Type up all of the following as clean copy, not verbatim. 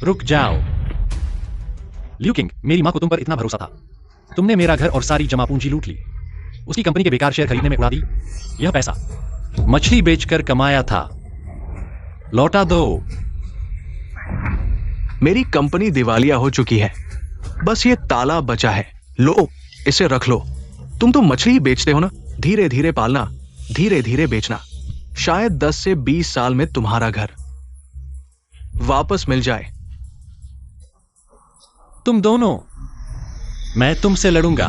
रुक जाओ। Liu king, मेरी मां को तुम पर इतना भरोसा था। तुमने मेरा घर और सारी जमा पूंजी लूट ली, उसकी कंपनी के बेकार शेयर खरीदने में उड़ा दी। यह पैसा मछली बेचकर कमाया था, लौटा दो। मेरी कंपनी दिवालिया हो चुकी है, बस ये ताला बचा है। लो, इसे रख लो। तुम तो मछली ही बेचते हो ना। धीरे धीरे पालना, धीरे धीरे बेचना। शायद 10 से 20 साल में तुम्हारा घर वापस मिल जाए। तुम दोनों, मैं तुमसे लड़ूंगा।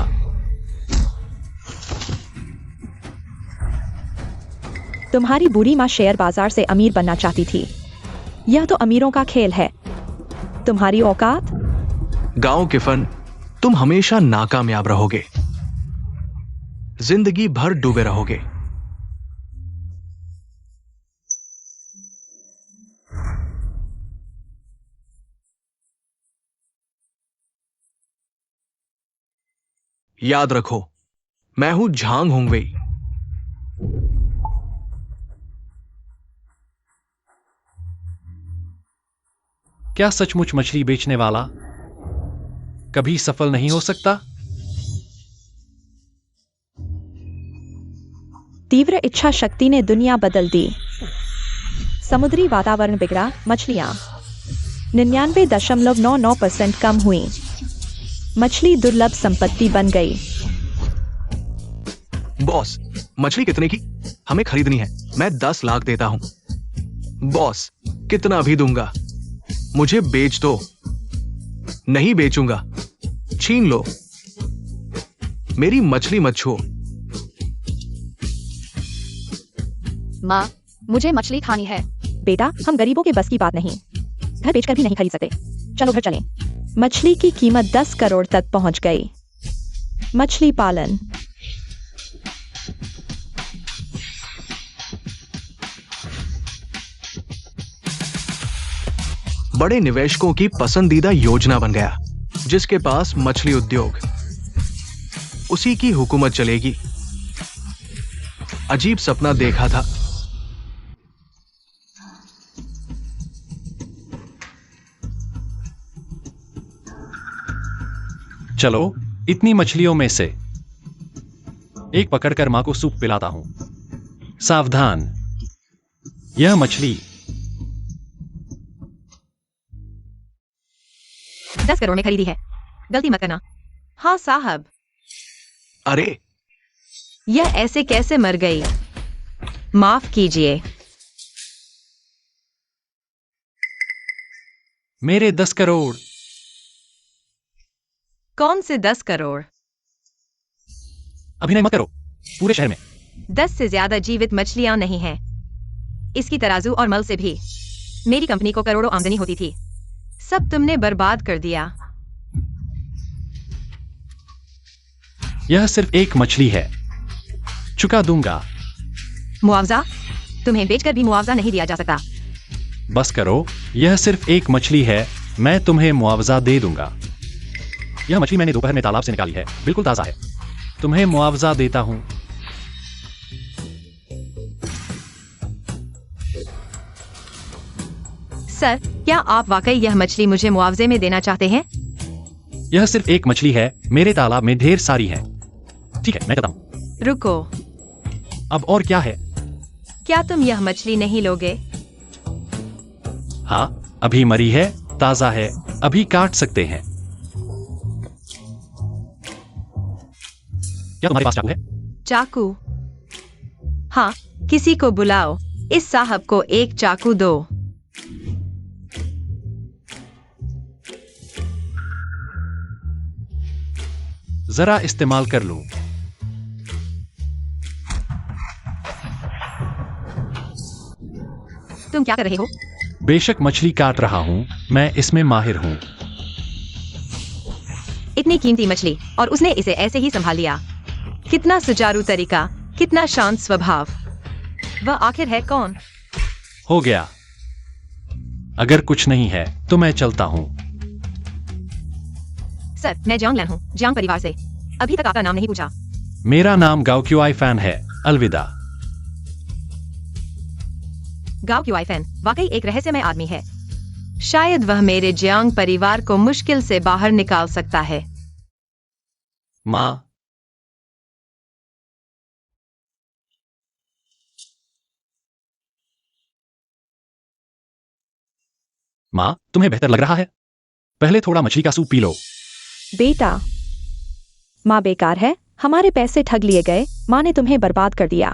तुम्हारी बुरी माँ शेयर बाजार से अमीर बनना चाहती थी। यह तो अमीरों का खेल है। तुम्हारी औकात? गांव के फन, तुम हमेशा नाकामयाब रहोगे, जिंदगी भर डूबे रहोगे। याद रखो, मैं हूं झांग होंगवेई। क्या सचमुच मछली बेचने वाला कभी सफल नहीं हो सकता? तीव्र इच्छा शक्ति ने दुनिया बदल दी। समुद्री वातावरण बिगड़ा, मछलियां 99.99% कम हुई। मछली दुर्लभ संपत्ति बन गई। बॉस, मछली कितने की? हमें खरीदनी है। मैं 10 लाख देता हूं। बॉस, कितना भी दूंगा, मुझे बेच दो। नहीं बेचूंगा, छीन लो। मेरी मछली मत छुओ। माँ, मुझे मछली खानी है। बेटा, हम गरीबों के बस की बात नहीं। घर बेचकर भी नहीं खरीद सकते। चलो घर चलें। मछली की कीमत 10 करोड़ तक पहुंच गई। मछली पालन। बड़े निवेशकों की पसंदीदा योजना बन गया। जिसके पास मछली उद्योग, उसी की हुकूमत चलेगी। अजीब सपना देखा था। चलो, इतनी मछलियों में से एक पकड़कर मां को सूप पिलाता हूं। सावधान, यह मछली 10 करोड़ में खरीदी है। गलती मत करना। हाँ साहब। अरे, यह ऐसे कैसे मर गई? माफ कीजिए। मेरे 10 करोड़। कौन से 10 करोड़? अभिनय मत करो। पूरे शहर में 10 से ज्यादा जीवित मछलियां नहीं हैं। इसकी तराजू और मल से भी मेरी कंपनी को करोड़ों आमदनी होती थी। सब तुमने बर्बाद कर दिया। यह सिर्फ एक मछली है, चुका दूंगा। मुआवजा? तुम्हें बेचकर भी मुआवजा नहीं दिया जा सकता। बस करो, यह सिर्फ एक मछली है, मैं तुम्हें मुआवजा दे दूंगा। यह मछली मैंने दोपहर में तालाब से निकाली है, बिल्कुल ताजा है। तुम्हें मुआवजा देता हूं। सर, क्या आप वाकई यह मछली मुझे मुआवजे में देना चाहते हैं? यह सिर्फ एक मछली है, मेरे तालाब में ढेर सारी है। ठीक है, मैं कहता हूं। रुको, अब और क्या है? क्या तुम यह मछली नहीं लोगे? हाँ, अभी मरी है, ताजा है, अभी काट सकते हैं। क्या तुम्हारे पास चाकू है? चाकू? हाँ, किसी को बुलाओ। इस साहब को एक चाकू दो। जरा इस्तेमाल कर लूं। तुम क्या कर रहे हो? बेशक मछली काट रहा हूं, मैं इसमें माहिर हूं। इतनी कीमती मछली और उसने इसे ऐसे ही संभाल लिया। कितना सुचारू तरीका, कितना शांत स्वभाव। वह आखिर है कौन? हो गया। अगर कुछ नहीं है तो मैं चलता हूं। सर, मैं जॉन्ग लैन हूँ, जांग परिवार से। अभी तक आपका नाम नहीं पूछा। मेरा नाम गाओ क्यूआई फैन है। अलविदा। गाओ क्यूआई फैन वाकई एक रहस्यमय आदमी है। शायद वह मेरे जियांग परिवार को मुश्किल से बाहर निकाल सकता है। माँ, माँ, तुम्हें बेहतर लग रहा है? पहले थोड़ा मछली का सूप पी लो। बेटा, माँ बेकार है, हमारे पैसे ठग लिए गए, माँ ने तुम्हें बर्बाद कर दिया।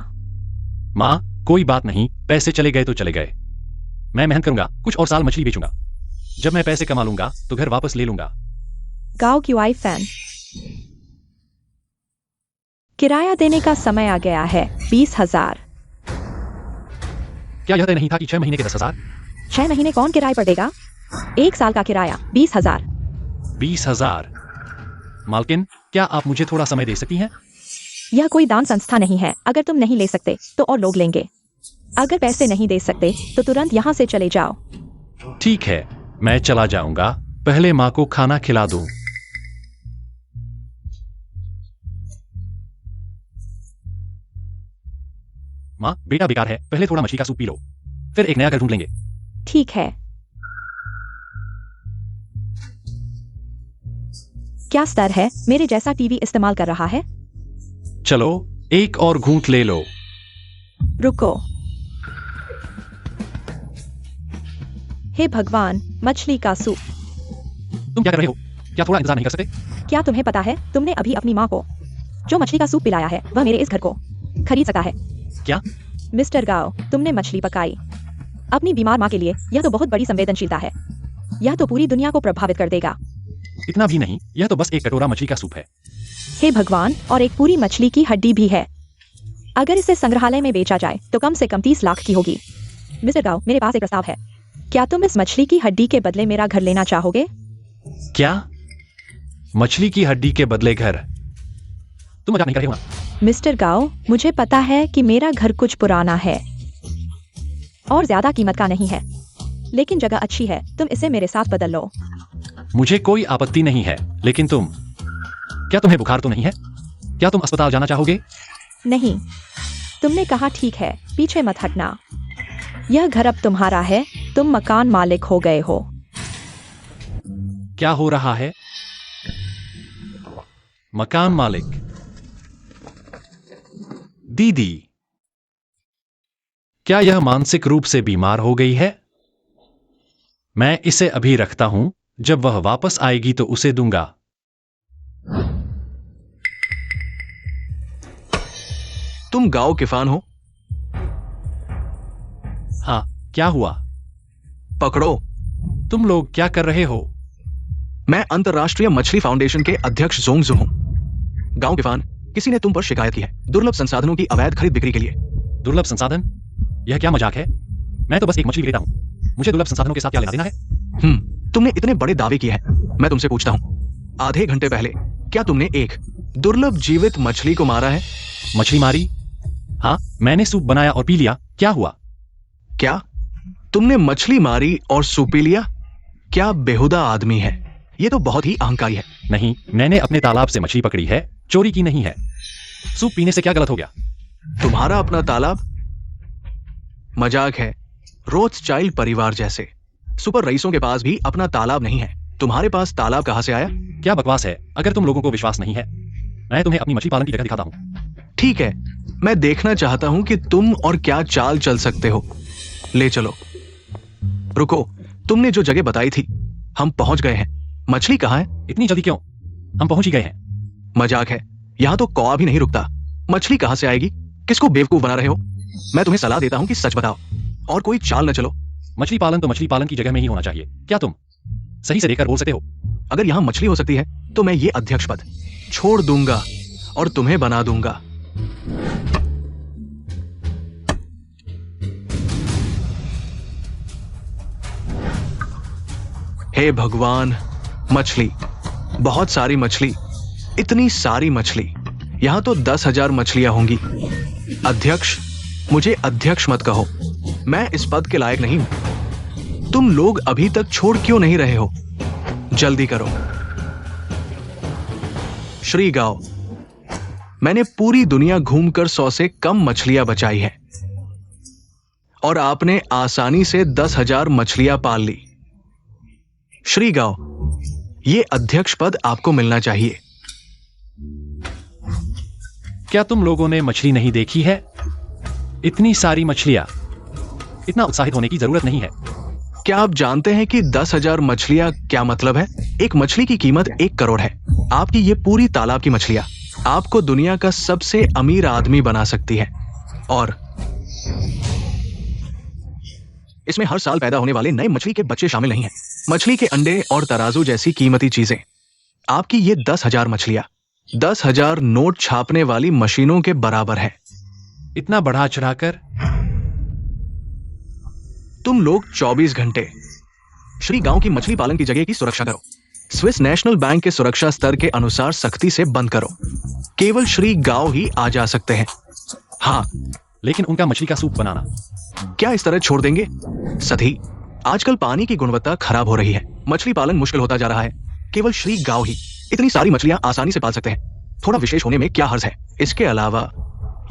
माँ, कोई बात नहीं, पैसे चले गए तो चले गए। मैं मेहनत करूंगा, कुछ और साल मछली बेचूंगा। जब मैं पैसे कमा लूंगा तो घर वापस ले लूंगा। गाओ क्यूआई फैन, किराया देने का समय आ गया है। 20,000। क्या यह तय नहीं था कि 6 महीने के 10,000? 6 महीने कौन किराए पर देगा? 1 साल का किराया 20,000। 20,000। मालकिन, क्या आप मुझे थोड़ा समय दे सकती हैं? यह कोई दान संस्था नहीं है, अगर तुम नहीं ले सकते तो और लोग लेंगे। अगर पैसे नहीं दे सकते तो तुरंत यहाँ से चले जाओ। ठीक है, मैं चला जाऊंगा। पहले माँ को खाना खिला दूं। माँ, बेटा बेकार है, पहले थोड़ा मछली का सूप पी लो, फिर एक नया घर ढूंढ लेंगे। ठीक है। क्या स्तर है? मेरे जैसा टीवी इस्तेमाल कर रहा है? चलो, एक और घूंट ले लो। रुको। हे भगवान, मछली का सूप। तुम क्या कर रहे हो? क्या थोड़ा इंतजार नहीं कर सकते? क्या तुम्हें पता है, तुमने अभी अपनी माँ को जो मछली का सूप पिलाया है वह मेरे इस घर को खरीद सकता है। क्या? मिस्टर गाओ, तुमने मछली पकाई अपनी बीमार माँ के लिए। यह तो बहुत बड़ी संवेदनशीलता है। यह तो पूरी दुनिया को प्रभावित कर देगा। इतना भी नहीं, यह तो बस एक कटोरा मछली का सूप है। हे भगवान, और एक पूरी मछली की हड्डी भी है। अगर इसे संग्रहालय में बेचा जाए तो कम से कम 30 लाख की होगी। मिस्टर गाओ, मेरे पास एक प्रस्ताव है। क्या तुम इस मछली की हड्डी के बदले मेरा घर लेना चाहोगे? क्या? मछली की हड्डी के बदले घर? तुम मजाक नहीं कर रहे हो ना? मिस्टर गाओ, मुझे पता है कि मेरा घर कुछ पुराना है और ज्यादा कीमत का नहीं है, लेकिन जगह अच्छी है। तुम इसे मेरे साथ बदल लो। मुझे कोई आपत्ति नहीं है, लेकिन क्या तुम्हें बुखार तो नहीं है? क्या तुम अस्पताल जाना चाहोगे? नहीं। तुमने कहा ठीक है, पीछे मत हटना। यह घर अब तुम्हारा है, तुम मकान मालिक हो गए हो। क्या हो रहा है? मकान मालिक? दीदी, क्या यह मानसिक रूप से बीमार हो गई है? मैं इसे अभी रखता हूं, जब वह वापस आएगी तो उसे दूंगा। तुम गाओ के फैन हो? हाँ, क्या हुआ? पकड़ो। तुम लोग क्या कर रहे हो? मैं अंतरराष्ट्रीय मछली फाउंडेशन के अध्यक्ष जोंग जू हूं। गांव के फैन, किसी ने तुम पर शिकायत की है दुर्लभ संसाधनों की अवैध खरीद बिक्री के लिए। दुर्लभ संसाधन? यह क्या मजाक है? मैं तो बस एक मछली लेता हूं, मुझे दुर्लभ संसाधनों के साथ क्या लेना देना है? तुमने इतने बड़े दावे किए हैं। मैं तुमसे पूछता हूं, आधे घंटे पहले क्या तुमने एक दुर्लभ जीवित मछली को मारा है? मछली मारी? हाँ, मैंने सूप बनाया और पी लिया। क्या हुआ? क्या तुमने मछली मारी और सूप पी लिया? क्या बेहुदा आदमी है। ये तो बहुत ही अहंकारी है। नहीं, मैंने अपने तालाब से मछली पकड़ी है, चोरी की नहीं है। सूप पीने से क्या गलत हो गया? तुम्हारा अपना तालाब? मजाक है। रोथस्चाइल्ड परिवार जैसे सुपर रईसों के पास भी अपना तालाब नहीं है। तुम्हारे पास तालाब कहां से आया? क्या बकवास है। अगर तुम लोगों को विश्वास नहीं है, मैं तुम्हें अपनी मछली पालन की जगह दिखाता हूं। ठीक है, मैं देखना चाहता हूं कि तुम और क्या चाल चल सकते हो। ले चलो। रुको, तुमने जो जगह बताई थी, हम पहुंच गए हैं। मछली कहां है? इतनी जल्दी क्यों? हम पहुंच ही गए हैं। मजाक है, यहां तो कौवा भी नहीं रुकता। मछली कहां से आएगी? किसको बेवकूफ बना रहे हो? मैं तुम्हें सलाह देता हूं कि सच बताओ और कोई चाल न चलो। मछली पालन तो मछली पालन की जगह में ही होना चाहिए। क्या तुम सही से देखकर बोल सकते हो? अगर यहां मछली हो सकती है तो मैं ये अध्यक्ष पद छोड़ दूंगा और तुम्हें बना दूंगा। हे भगवान, मछली, बहुत सारी मछली, इतनी सारी मछली। यहां तो 10,000 मछलियां होंगी। अध्यक्ष, मुझे अध्यक्ष मत कहो, मैं इस पद के लायक नहीं हूं। तुम लोग अभी तक छोड़ क्यों नहीं रहे हो? जल्दी करो। श्री गाओ, मैंने पूरी दुनिया घूमकर 100 से कम मछलियां बचाई है और आपने आसानी से 10,000 मछलियां पाल ली। श्री गाओ, ये अध्यक्ष पद आपको मिलना चाहिए। क्या तुम लोगों ने मछली नहीं देखी है? इतनी सारी मछलियां। इतना उत्साहित होने की जरूरत नहीं है। क्या आप जानते हैं कि 10,000 मछलियां क्या मतलब है? एक मछली की कीमत 1 करोड़ है। आपकी ये पूरी तालाब की मछलियां आपको दुनिया का सबसे अमीर आदमी बना सकती है। और इसमें हर साल पैदा होने वाले नए मछली के बच्चे शामिल नहीं हैं। मछली के अंडे और तराजू जैसी कीमती चीजें। आपकी ये 10,000 मछलियां 10,000 नोट छापने वाली मशीनों के बराबर है। इतना बढ़ा चढ़ाकर। तुम लोग 24 घंटे श्री गांव की मछली पालन की जगह की सुरक्षा करो। स्विस नेशनल बैंक के सुरक्षा स्तर के अनुसार सख्ती से बंद करो। केवल श्री गांव ही आ जा सकते हैं। हाँ, लेकिन उनका मछली का सूप बनाना। क्या इस तरह छोड़ देंगे? सधी, आजकल पानी की गुणवत्ता खराब हो रही है। मछली पालन मुश्किल होता जा रहा है। केवल श्री गांव ही इतनी सारी मछलियां आसानी से पाल सकते हैं। थोड़ा विशेष होने में क्या हर्ज है? इसके अलावा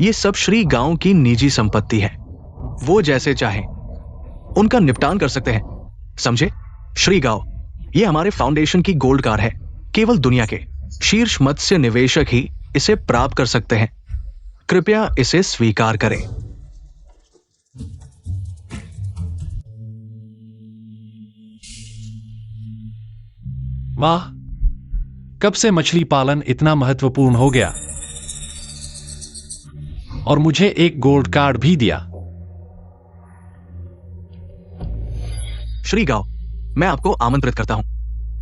ये सब श्री गांव की निजी संपत्ति है। वो जैसे चाहे उनका निपटान कर सकते हैं, समझे? श्री गांव, ये हमारे फाउंडेशन की गोल्ड कार्ड है। केवल दुनिया के शीर्ष मत्स्य निवेशक ही इसे प्राप्त कर सकते हैं। कृपया इसे स्वीकार करें। वाह, कब से मछली पालन इतना महत्वपूर्ण हो गया? और मुझे एक गोल्ड कार्ड भी दिया। श्री गांव, मैं आपको आमंत्रित करता हूं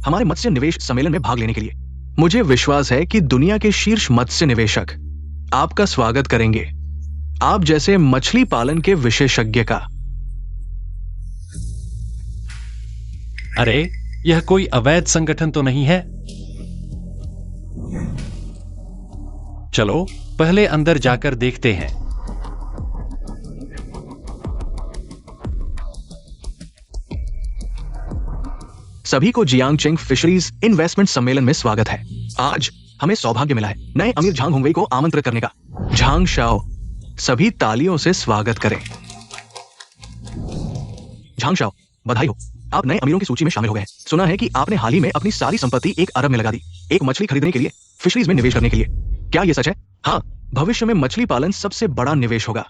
हमारे मत्स्य निवेश सम्मेलन में भाग लेने के लिए। मुझे विश्वास है कि दुनिया के शीर्ष मत्स्य निवेशक आपका स्वागत करेंगे, आप जैसे मछली पालन के विशेषज्ञ का। अरे, यह कोई अवैध संगठन तो नहीं है? चलो पहले अंदर जाकर देखते हैं। सभी को जियांगचेंग फिशरीज इन्वेस्टमेंट सम्मेलन में स्वागत है। आज हमें सौभाग्य मिला है नए अमीर झांग हुंगवेई को आमंत्रित करने का। झांग शाओ, सभी तालियों से स्वागत करें। झांग शाओ, बधाई हो, आप नए अमीरों की सूची में शामिल हो गए हैं। सुना है कि आपने हाल ही में अपनी सारी संपत्ति 1 अरब में लगा दी, एक मछली खरीदने के लिए, फिशरीज में निवेश करने के लिए। क्या यह सच है? हाँ, भविष्य में मछली पालन सबसे बड़ा निवेश होगा।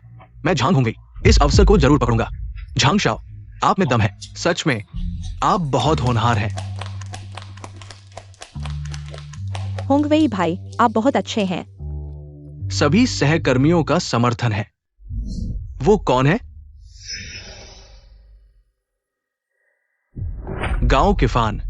मैं झांग हुंगवेई इस अवसर को जरूर पकड़ूंगा। झांग शाओ, आप में दम है, सच में आप बहुत होनहार हैं। होंगवेई भाई, आप बहुत अच्छे हैं। सभी सहकर्मियों का समर्थन है। वो कौन है? गांव किफान।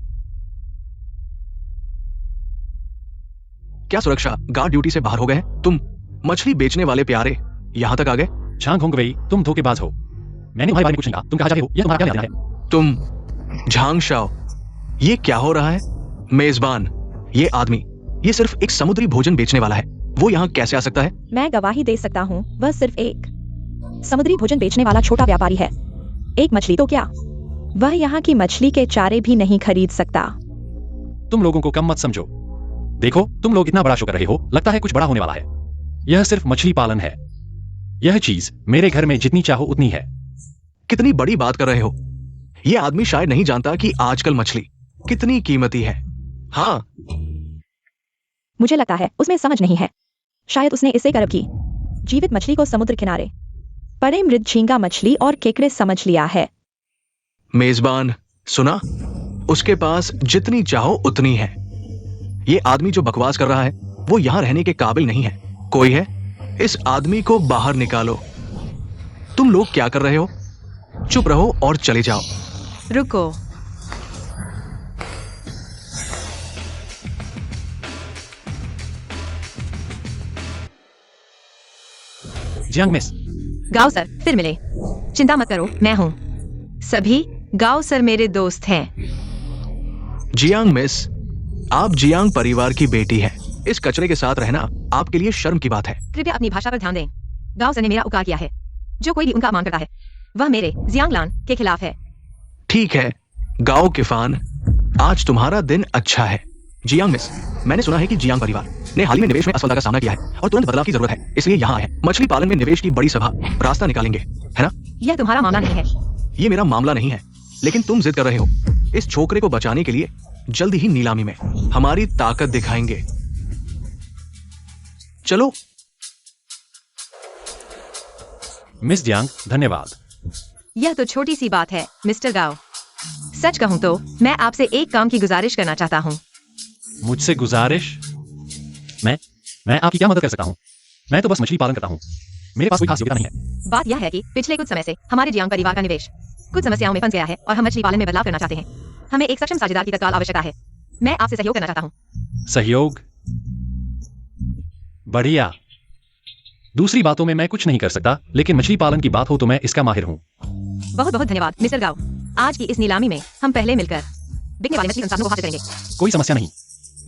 क्या सुरक्षा गार्ड ड्यूटी से बाहर हो गए हैं? तुम मछली बेचने वाले प्यारे यहां तक आ गए? झांग होंगवेई, तुम धोखेबाज हो। मैंने तुम्हारे बारे में कुछ नहीं कहा। तुम कहा चाहते हो, यह तुम्हारा क्या लेना देना है? तुम झांग शाओ, ये क्या हो रहा है? मेजबान, ये आदमी, ये सिर्फ एक समुद्री भोजन बेचने वाला है। वो यहाँ कैसे आ सकता है? मैं गवाही दे सकता हूँ, वह सिर्फ एक समुद्री भोजन बेचने वाला छोटा व्यापारी है। एक मछली तो क्या, वह यहाँ की मछली के चारे भी नहीं खरीद सकता। तुम लोगों को कम मत समझो। देखो, तुम लोग इतना बड़ा शो कर रहे हो, लगता है कुछ बड़ा होने वाला है। यह सिर्फ मछली पालन है। यह चीज मेरे घर में जितनी चाहो उतनी है। कितनी बड़ी बात कर रहे हो? यह आदमी शायद नहीं जानता कि आजकल मछली कितनी कीमती है। हाँ, मुझे लगता है उसमें समझ नहीं है। शायद उसने इसे करब की जीवित मछली को समुद्र किनारे पड़े मृत झींगा मछली और केकड़े समझ लिया है। मेजबान, सुना? उसके पास जितनी चाहो उतनी है। ये आदमी जो बकवास कर रहा है वो यहां रहने के काबिल नहीं है। कोई है? इस आदमी को बाहर निकालो। तुम लोग क्या कर रहे हो? चुप रहो और चले जाओ। रुको, जियांग मिस, गाओ सर, फिर मिले। चिंता मत करो, मैं हूँ। सभी गाओ सर मेरे दोस्त हैं। जियांग मिस, आप जियांग परिवार की बेटी हैं। इस कचरे के साथ रहना आपके लिए शर्म की बात है। कृपया अपनी भाषा पर ध्यान दें। गाओ सर ने मेरा उपकार किया है। जो कोई भी उनका अपमान करता है वह मेरे जियांगलान के खिलाफ है। ठीक है, गाओ किफान, आज तुम्हारा दिन अच्छा है। जियांग मिस, मैंने सुना है कि जियांग परिवार ने हाल ही में निवेश में असफलता का सामना किया है और तुरंत बदलाव की जरूरत है, इसलिए यहाँ आए हैं। मछली पालन में निवेश की बड़ी सभा रास्ता निकालेंगे, है ना? यह तुम्हारा मामला नहीं है। ये मेरा मामला नहीं है, लेकिन तुम जिद कर रहे हो। इस छोकरे को बचाने के लिए जल्द ही नीलामी में हमारी ताकत दिखाएंगे। चलो। मिस जियांग, धन्यवाद। यह तो छोटी सी बात है मिस्टर गाओ। सच कहूं तो मैं आपसे एक काम की गुजारिश करना चाहता हूं। मुझसे गुजारिश? मैं आपकी क्या मदद कर सकता हूँ? मैं तो बस मछली पालन करता हूँ, मेरे पास कोई खास योग्यता नहीं है। बात यह है कि पिछले कुछ समय से हमारे जियांग परिवार का निवेश कुछ समस्याओं में फंस गया है और हम मछली पालन में बदलाव करना चाहते हैं। हमें एक सक्षम साझेदार की तत्काल आवश्यकता है। मैं आपसे सहयोग करना चाहता हूँ। सहयोग? बढ़िया। दूसरी बातों में मैं कुछ नहीं कर सकता, लेकिन मछली पालन की बात हो तो मैं इसका माहिर हूँ। बहुत बहुत धन्यवाद मिस्टर गाओ। आज की इस नीलामी में हम पहले मिलकर बिकने वाले मछली संसाधनों को हासिल करेंगे। कोई समस्या नहीं।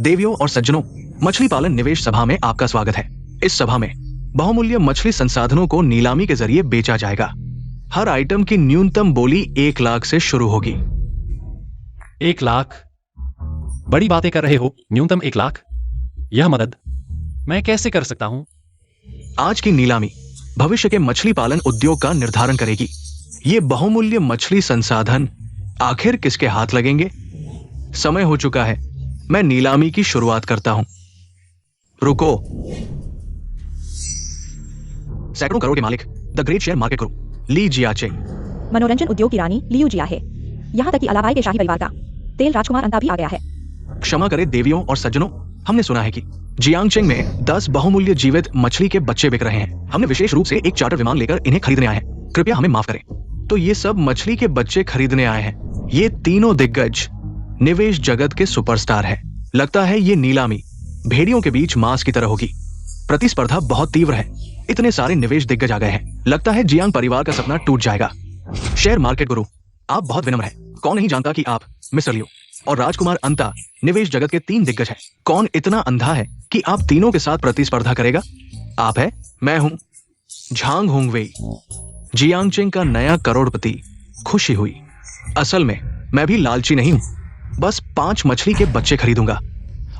देवियों और सज्जनों, मछली पालन निवेश सभा में आपका स्वागत है। इस सभा में बहुमूल्य मछली संसाधनों को नीलामी के जरिए बेचा जाएगा। हर आइटम की न्यूनतम बोली 1 लाख से शुरू होगी। 1 लाख? बड़ी बातें कर रहे हो। न्यूनतम 1 लाख? यह मदद मैं कैसे कर सकता हूं? आज की नीलामी भविष्य के मछली पालन उद्योग का निर्धारण करेगी। ये बहुमूल्य मछली संसाधन आखिर किसके हाथ लगेंगे? समय हो चुका है। मैं नीलामी की शुरुआत करता हूं। रुको। सैकड़ों करोड़ के मालिक, द ग्रेट शेयर मार्केट गुरु ली जियाचेंग। मनोरंजन उद्योग की रानी लियू जिया है। यहाँ तक कि अलावाई के शाही परिवार का तेल राजकुमार अंता भी आ गया है। क्षमा करें देवियों और सज्जनों, हमने सुना है कि जियांगचेंग में 10 बहुमूल्य जीवित मछली के बच्चे बिक रहे हैं। हमने विशेष रूप से एक चार्टर विमान लेकर इन्हें खरीदने आए हैं। कृपया हमें माफ करें। तो ये सब मछली के बच्चे खरीदने आए हैं। ये तीनों दिग्गज निवेश जगत के सुपरस्टार हैं। लगता है ये नीलामी भेड़ियों के बीच मांस की तरह होगी। प्रतिस्पर्धा बहुत तीव्र है। इतने सारे निवेश दिग्गज आ गए हैं। लगता है जियांग परिवार का सपना टूट जाएगा। शेयर मार्केट गुरु, आप बहुत विनम्र हैं। कौन नहीं जानता कि आप मिस्टर लियू और राजकुमार अंता निवेश जगत के 3 दिग्गज हैं। कौन इतना अंधा है कि आप तीनों के साथ प्रतिस्पर्धा करेगा? आप है, मैं हूं झांग होंगवेई, जियांगचेंग का नया करोड़पति। खुशी हुई। असल में मैं भी लालची नहीं हूं। बस 5 मछली के बच्चे खरीदूंगा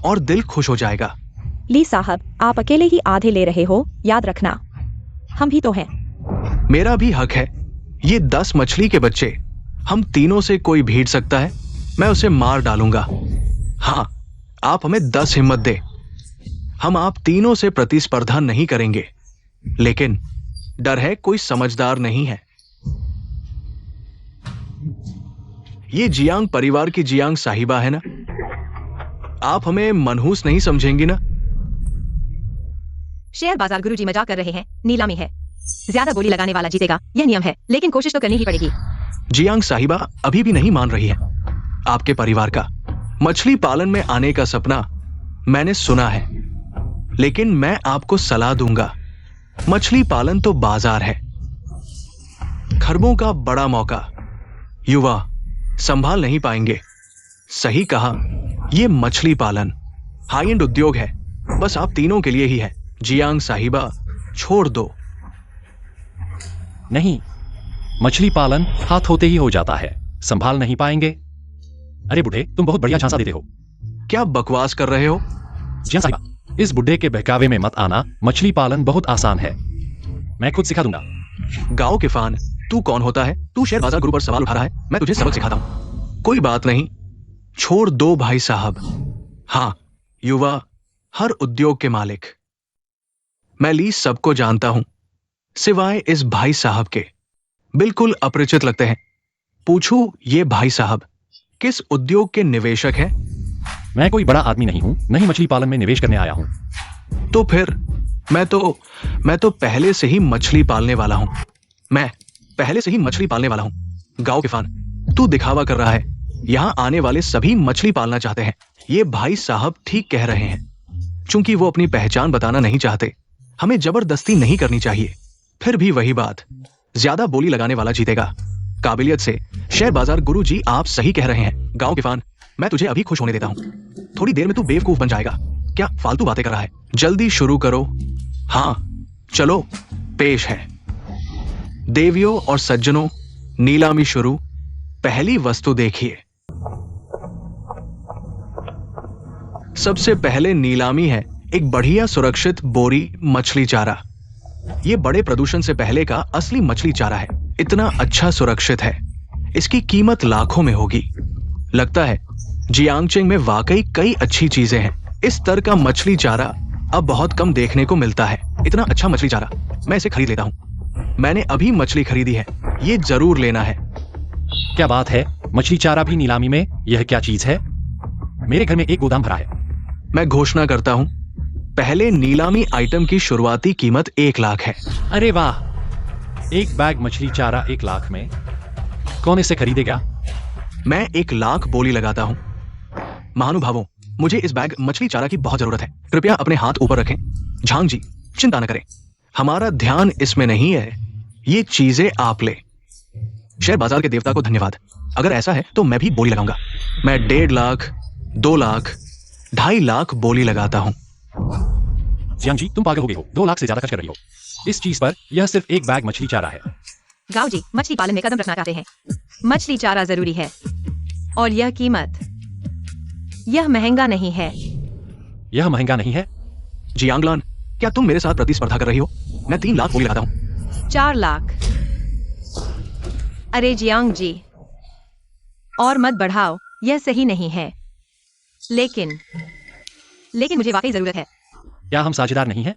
और दिल खुश हो जाएगा। ली साहब, आप अकेले ही आधे ले रहे हो, याद रखना। हम भी तो हैं। मेरा भी हक है। ये 10 मछली के बच्चे हम तीनों से कोई भीड़ सकता है? मैं उसे मार डालूंगा। हाँ, आप हमें 10 हिम्मत दे। हम आप तीनों से प्रतिस्पर्धा नहीं करेंगे, लेकिन डर है कोई समझदार नहीं है। ये जियांग परिवार की जियांग साहिबा है ना? आप हमें मनहूस नहीं समझेंगी ना? शेयर बाजार गुरुजी मजाक कर रहे हैं। नीलामी है, ज्यादा बोली लगाने वाला जीतेगा, यह नियम है, लेकिन कोशिश तो करनी ही पड़ेगी। जियांग साहिबा अभी भी नहीं मान रही है। आपके परिवार का मछली पालन में आने का सपना मैंने सुना है, लेकिन मैं आपको सलाह दूंगा। मछली पालन तो बाजार है, खरबों का बड़ा मौका। युवा संभाल नहीं पाएंगे। सही कहा, यह मछली पालन हाई एंड उद्योग है। बस आप तीनों के लिए ही है। जियांग साहिबा, छोड़ दो। नहीं, मछली पालन हाथ होते ही हो जाता है। संभाल नहीं पाएंगे? अरे बुढ़े, तुम बहुत बढ़िया झांसा देते हो। क्या बकवास कर रहे हो? जियांग साहिबा, इस बुढ़े के बहकावे में मत आना। मछली पालन बहुत आसान है, मैं खुद सिखा दूंगा। गांव के फान, तू कौन होता है? तू शेयर बाजार गुरु पर सवाल उठा रहा है। मैं तुझे सबक सिखाता हूं। कोई बात नहीं, छोड़ दो भाई साहब। हाँ, युवा हर उद्योग के मालिक। मैं ली सबको जानता हूं, सिवाय इस भाई साहब के। बिल्कुल अपरिचित लगते हैं। पूछूं, ये भाई साहब किस उद्योग के निवेशक हैं? मैं कोई बड़ा आदमी नहीं हूं, नहीं मछली पालन में निवेश करने आया हूं। तो फिर मैं तो पहले से ही मछली पालने वाला हूं। मैं पहले से ही मछली पालने वाला हूं। गांव के फान, तू दिखावा कर रहा है। यहां आने वाले सभी मछली पालना चाहते हैं। ये भाई साहब ठीक कह रहे हैं। चूंकि वो अपनी पहचान बताना नहीं चाहते, हमें जबरदस्ती नहीं करनी चाहिए। फिर भी वही बात, ज्यादा बोली लगाने वाला जीतेगा। काबिलियत से शेयर बाजार गुरु जी, आप सही कह रहे हैं। गांव के फान, मैं तुझे अभी खुश होने देता हूं। थोड़ी देर में तू बेवकूफ बन जाएगा। क्या फालतू बातें कर रहा है? जल्दी शुरू करो। हाँ चलो, पेश है। देवियों और सज्जनों, नीलामी शुरू। पहली वस्तु देखिए। सबसे पहले नीलामी है एक बढ़िया सुरक्षित बोरी मछली चारा। यह बड़े प्रदूषण से पहले का असली मछली चारा है। इतना अच्छा सुरक्षित है, इसकी कीमत लाखों में होगी। लगता है जियांगचेंग में वाकई कई अच्छी चीजें हैं। इस स्तर का मछली चारा अब बहुत कम देखने को मिलता है। इतना अच्छा मछली चारा, मैं इसे खरीद लेता हूँ। मैंने अभी मछली खरीदी है, ये जरूर लेना है। क्या बात है, मछली चारा भी नीलामी में? यह क्या चीज है? मेरे घर में एक गोदाम भरा है। मैं घोषणा करता हूँ, पहले नीलामी आइटम की शुरुआती कीमत 1 लाख है। अरे वाह, एक बैग मछली चारा 1 लाख में? कौन इसे खरीदेगा? मैं 1 लाख बोली लगाता हूँ। महानुभावों, मुझे इस बैग मछली चारा की बहुत जरूरत है। कृपया अपने हाथ ऊपर रखें। झांग जी, चिंता न करें, हमारा ध्यान इसमें नहीं है। ये चीजें आप ले। शेयर बाजार के देवता को धन्यवाद। अगर ऐसा है तो मैं भी बोली लगाऊंगा। मैं 1.5 लाख, 2 लाख, 2.5 लाख बोली लगाता हूं। जियांग जी, तुम पागल हो गए हो। 2 लाख से ज्यादा खर्च कर रही हो इस चीज पर। यह सिर्फ एक बैग मछली चारा है। गाँव जी मछली पालन में कदम रखना चाहते हैं। मछली चारा जरूरी है और यह कीमत, यह महंगा नहीं है। यह महंगा नहीं है? जियांगलान, क्या तुम मेरे साथ प्रतिस्पर्धा कर रही हो? मैं 3 लाख बोली लगाता हूं। 4 लाख। अरे जियांग जी, और मत बढ़ाओ, यह सही नहीं है। लेकिन मुझे वाकई जरूरत है। क्या हम साझेदार नहीं हैं?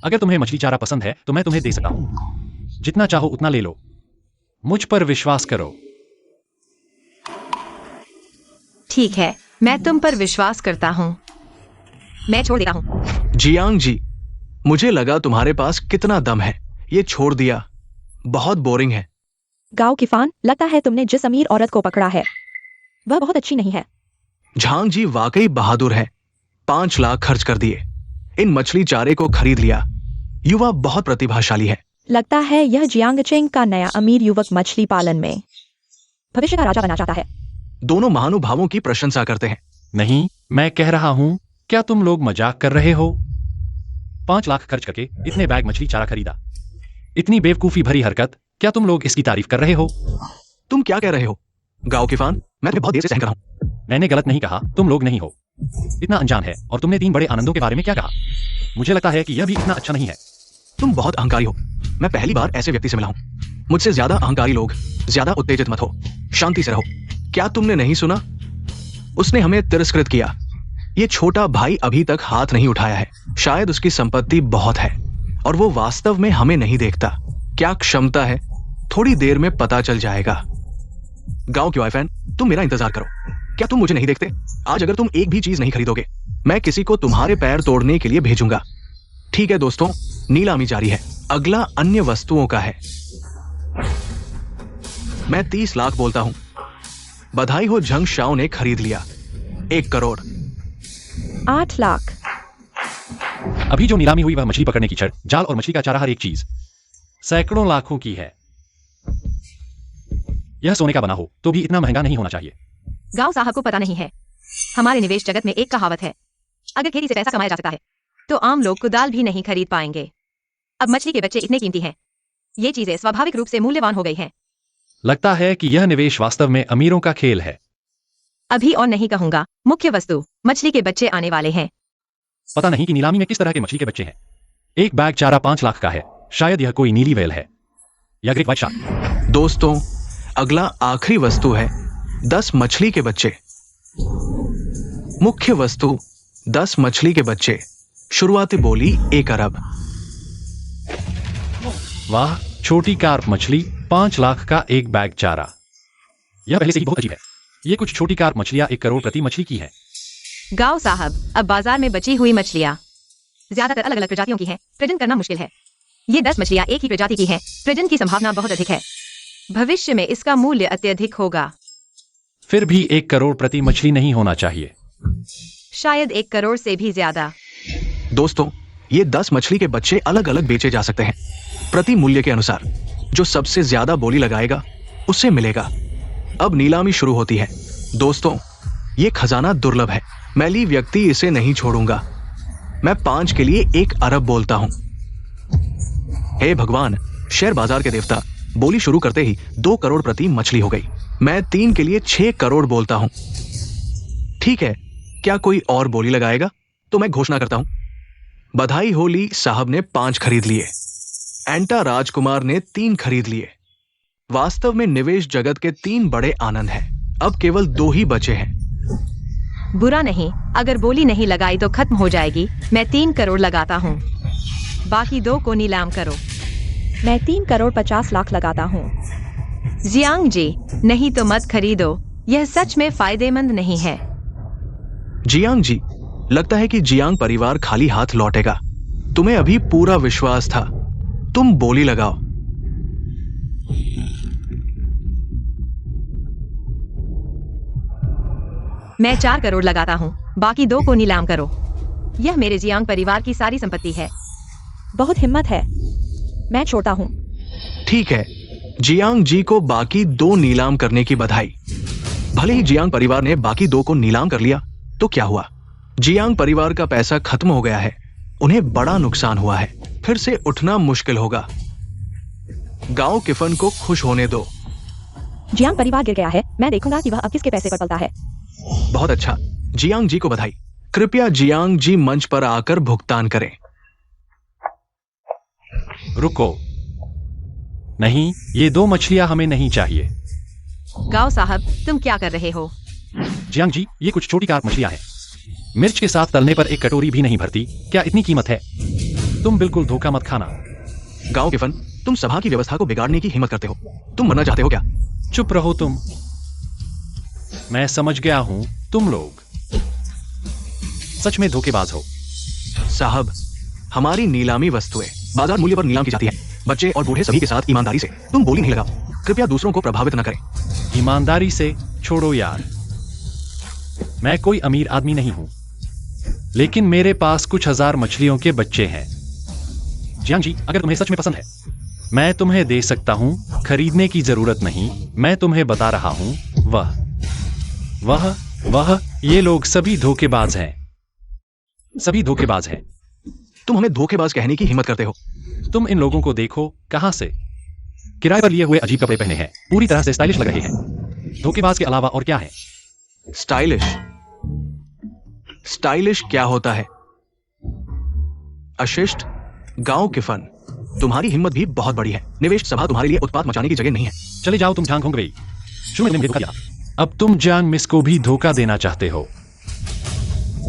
अगर तुम्हें मछली चारा पसंद है तो मैं तुम्हें दे सकता हूं। जितना चाहो उतना ले लो। मुझ पर विश्वास करो। ठीक है, मैं तुम पर विश्वास करता हूँ। मैं छोड़ देता हूँ। जियांग जी, मुझे लगा तुम्हारे पास कितना दम है। ये छोड़ दिया, बहुत बोरिंग है। गाओ किफान, लगता है तुमने जिस अमीर औरत को पकड़ा है वह बहुत अच्छी नहीं है। झांग जी वाकई बहादुर है। 5 लाख खर्च कर दिए, इन मछली चारे को खरीद लिया। युवा बहुत प्रतिभाशाली है। लगता है यह जियांगचेंग का नया अमीर युवक मछली पालन में भविष्य का राजा बनना चाहता है। दोनों महानुभावों की प्रशंसा करते हैं। नहीं, मैं कह रहा हूं, क्या तुम लोग मजाक कर रहे हो? 5 लाख खर्च करके इतने बैग मछली चारा खरीदा। इतनी बेवकूफी भरी हरकत, क्या तुम लोग इसकी तारीफ कर रहे हो? तुम क्या कह रहे हो? गाओ किफान, मैं तुम्हें बहुत देर से सहन कर रहा हूं। मैंने गलत नहीं कहा, तुम लोग नहीं हो। इतना अनजान है। और तुमने 3 बड़े आनंदों के बारे में क्या कहा? मुझे लगता है कि यह भी इतना अच्छा नहीं है। तुम बहुत अहंकारी हो। मैं पहली बार ऐसे व्यक्ति से मिला हूं। मुझसे ज्यादा अहंकारी लोग ज्यादा उत्तेजित मत हो, शांति से रहो। क्या तुमने नहीं सुना? उसने हमें तिरस्कृत किया। ये छोटा भाई अभी तक हाथ नहीं उठाया है। शायद उसकी संपत्ति बहुत है और वो वास्तव में हमें नहीं देखता। क्या क्षमता है, थोड़ी देर में पता चल जाएगा। गांव के वाईफैन, तुम मेरा इंतजार करो। क्या तुम मुझे नहीं देखते? आज अगर तुम एक भी चीज नहीं खरीदोगे, मैं किसी को तुम्हारे पैर तोड़ने के लिए भेजूंगा। ठीक है दोस्तों, नीलामी जारी है। अगला अन्य वस्तुओं का है। मैं 30 लाख बोलता हूं। बधाई हो, झंग शाओ ने खरीद लिया। 1 करोड़। 8 लाख। अभी जो नीलामी हुई वह मछली पकड़ने की छड़, जाल और मछली का चारा, हर एक चीज सैकड़ों लाखों की है। यह सोने का बना हो तो भी इतना महंगा नहीं होना चाहिए। गांव साहब को पता नहीं है, हमारे निवेश जगत में एक कहावत है, अगर खेती से पैसा कमाया जा सकता है तो आम लोग कुदाल भी नहीं खरीद पाएंगे। अब मछली के बच्चे इतने कीमती हैं, ये चीजें स्वाभाविक रूप से मूल्यवान हो गई हैं। लगता है कि यह निवेश वास्तव में अमीरों का खेल है। अभी और नहीं कहूंगा, मुख्य वस्तु मछली के बच्चे आने वाले हैं। पता नहीं कि नीलामी में किस तरह के मछली के बच्चे हैं। एक बैग चारा 5 लाख का है। शायद यह कोई नीली वेल है या ग्रेट व्हाइट शार्क। दोस्तों, अगला आखिरी वस्तु है 10 मछली के बच्चे। मुख्य वस्तु 10 मछली के बच्चे। शुरुआती बोली 1 अरब। वाह, छोटी कार्प मछली, 5 लाख का एक बैग चारा। यह पहले से ही बहुत अजीब है। ये कुछ छोटी कार्प मछलियां 1 करोड़ प्रति मछली की हैं। गांव साहब, अब बाजार में बची हुई मछलियां ज्यादातर अलग अलग प्रजातियों की हैं। प्रजनन करना मुश्किल है। ये 10 मछलियां एक ही प्रजाति की हैं। प्रजनन की संभावना बहुत अधिक है। भविष्य में इसका मूल्य अत्यधिक होगा। फिर भी 1 करोड़ प्रति मछली नहीं होना चाहिए। शायद 1 करोड़ से भी ज्यादा। दोस्तों, ये 10 मछली के बच्चे अलग अलग बेचे जा सकते हैं प्रति मूल्य के अनुसार। जो सबसे ज्यादा बोली लगाएगा उससे मिलेगा। अब नीलामी शुरू होती है। दोस्तों, ये खजाना दुर्लभ है। मैली व्यक्ति इसे नहीं छोड़ूंगा। मैं 5 के लिए 1 अरब बोलता हूं। हे भगवान, शेयर बाजार के देवता, बोली शुरू करते ही 2 करोड़ प्रति मछली हो गई। मैं 3 के लिए 6 करोड़ बोलता हूं। ठीक है, क्या कोई और बोली लगाएगा? तो मैं घोषणा करता हूं, बधाई हो, ली साहब ने 5 खरीद लिए। एंटा राजकुमार ने 3 खरीद लिए। वास्तव में निवेश जगत के 3 बड़े आनंद हैं। अब केवल 2 ही बचे हैं। बुरा नहीं, अगर बोली नहीं लगाई तो खत्म हो जाएगी। मैं 3 करोड़ लगाता हूँ, बाकी 2 को नीलाम करो। मैं 3 करोड़ 50 लाख लगाता हूँ। जियांग जी, नहीं तो मत खरीदो, यह सच में फायदेमंद नहीं है। जियांग जी, लगता है कि जियांग परिवार खाली हाथ लौटेगा। तुम्हें अभी पूरा विश्वास था। तुम बोली लगाओ। मैं 4 करोड़ लगाता हूँ, बाकी 2 को नीलाम करो। यह मेरे जियांग परिवार की सारी संपत्ति है। बहुत हिम्मत है, मैं छोड़ता हूँ। ठीक है, जियांग जी को बाकी 2 नीलाम करने की बधाई। भले ही जियांग परिवार ने बाकी 2 को नीलाम कर लिया तो क्या हुआ, जियांग परिवार का पैसा खत्म हो गया है। उन्हें बड़ा नुकसान हुआ है, फिर से उठना मुश्किल होगा। गांव किफन को खुश होने दो। जियांग परिवार गिर गया है, मैं देखूंगा कि वह अब किसके पैसे पर पलता है। बहुत अच्छा, जियांग जी को बधाई। कृपया जियांग जी मंच पर आकर भुगतान करें। रुको, नहीं, ये 2 मछलियां हमें नहीं चाहिए। गाओ साहब, तुम क्या कर रहे हो? जियांग जी, ये कुछ छोटी कार मछलियां हैं। मिर्च के साथ तलने पर एक कटोरी भी नहीं भरती। क्या इतनी कीमत है? तुम बिल्कुल धोखा मत खाना। गांव किफन, तुम सभा की व्यवस्था को बिगाड़ने की हिम्मत करते हो। तुम मरना चाहते हो क्या? चुप रहो तुम। मैं समझ गया हूं, तुम लोग सच में धोखेबाज हो। साहब, हमारी नीलामी वस्तुएं बाजार मूल्य पर नीलाम की जाती हैं। बच्चे और बूढ़े सभी के साथ ईमानदारी से। तुम बोली नहीं लगाओ। कृपया दूसरों को प्रभावित न करें। ईमानदारी से छोड़ो यार, मैं कोई अमीर आदमी नहीं हूं, लेकिन मेरे पास कुछ 1000 मछलियों के बच्चे हैं। जियांग जी, अगर तुम्हें सच में पसंद है, मैं तुम्हें दे सकता हूं। खरीदने की जरूरत नहीं, मैं तुम्हें बता रहा हूं। वह ये लोग सभी धोखेबाज हैं। सभी धोखेबाज हैं। तुम हमें धोखेबाज कहने की हिम्मत करते हो। तुम इन लोगों को देखो, कहां से किराए पर लिए हुए अजीब कपड़े पहने हैं, पूरी तरह से स्टाइलिश लग रहे हैं। धोखेबाज के अलावा और क्या है? स्टाइलिश? स्टाइलिश क्या होता है? अशिष्ट, गांव किफन, तुम्हारी हिम्मत भी बहुत बड़ी है। निवेश सभा तुम्हारे लिए उत्पात मचाने की जगह नहीं है। चले जाओ तुम झांग होंगे। शुरू में तुमने धोखा दिया, अब तुम जियांग मिस को भी धोखा देना चाहते हो।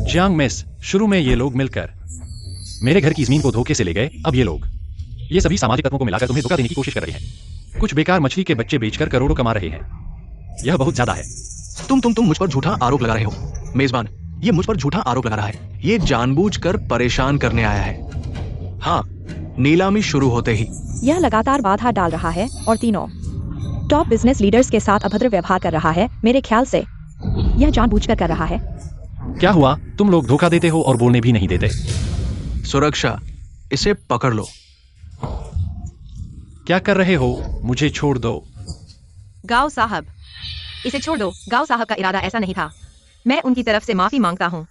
जियांग मिस, शुरू में ये लोग मिलकर मेरे घर की जमीन को धोखे से ले गए। अब ये सभी सामाजिक तत्वों को मिलाकर तुम्हें धोखा देने की कोशिश कर रहे हैं। कुछ बेकार मछली के बच्चे बेचकर करोड़ों कमा रहे हैं। यह बहुत ज्यादा है। तुम मुझ पर झूठा आरोप लगा रहे हो। मेजबान, ये मुझ पर झूठा आरोप लगा रहा है। ये जानबूझकर परेशान करने आया है। हाँ, नीलामी शुरू होते ही यह लगातार बाधा डाल रहा है और तीनों टॉप बिजनेस लीडर्स के साथ अभद्र व्यवहार कर रहा है। मेरे ख्याल से यह जानबूझकर कर रहा है। क्या हुआ? तुम लोग धोखा देते हो और बोलने भी नहीं देते। सुरक्षा, इसे पकड़ लो। क्या कर रहे हो? मुझे छोड़ दो। गाओ साहब, इसे छोड़ दो। गाओ साहब का इरादा ऐसा नहीं था। मैं उनकी तरफ से माफी मांगता हूँ।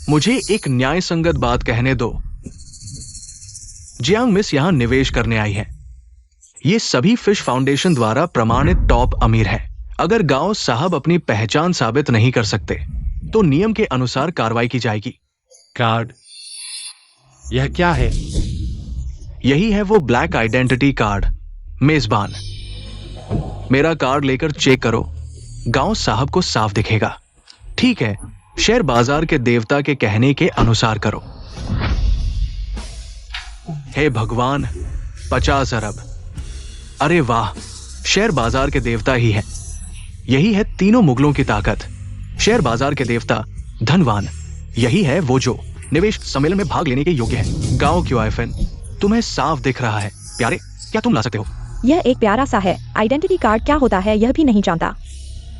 मुझे एक न्याय संगत बात कहने दो। जियांग मिस यहां निवेश करने आई है। ये सभी फिश फाउंडेशन द्वारा प्रमाणित टॉप अमीर हैं। अगर गांव साहब अपनी पहचान साबित नहीं कर सकते तो नियम के अनुसार कार्रवाई की जाएगी। कार्ड? यह क्या है? यही है वो ब्लैक आइडेंटिटी कार्ड। मेजबान, मेरा कार्ड लेकर चेक करो। गांव साहब को साफ दिखेगा। ठीक है, शेयर बाजार के देवता के कहने के अनुसार करो। हे भगवान, 50 अरब। अरे वाह, शेयर बाजार के देवता ही है। यही है तीनों मुगलों की ताकत। शेयर बाजार के देवता, धनवान, यही है वो जो निवेश सम्मेलन में भाग लेने के योग्य है। गांव क्यूआईएफएन, तुम्हें साफ दिख रहा है। प्यारे, क्या तुम ला सकते हो? यह एक प्यारा सा है। आइडेंटिटी कार्ड क्या होता है यह भी नहीं जानता।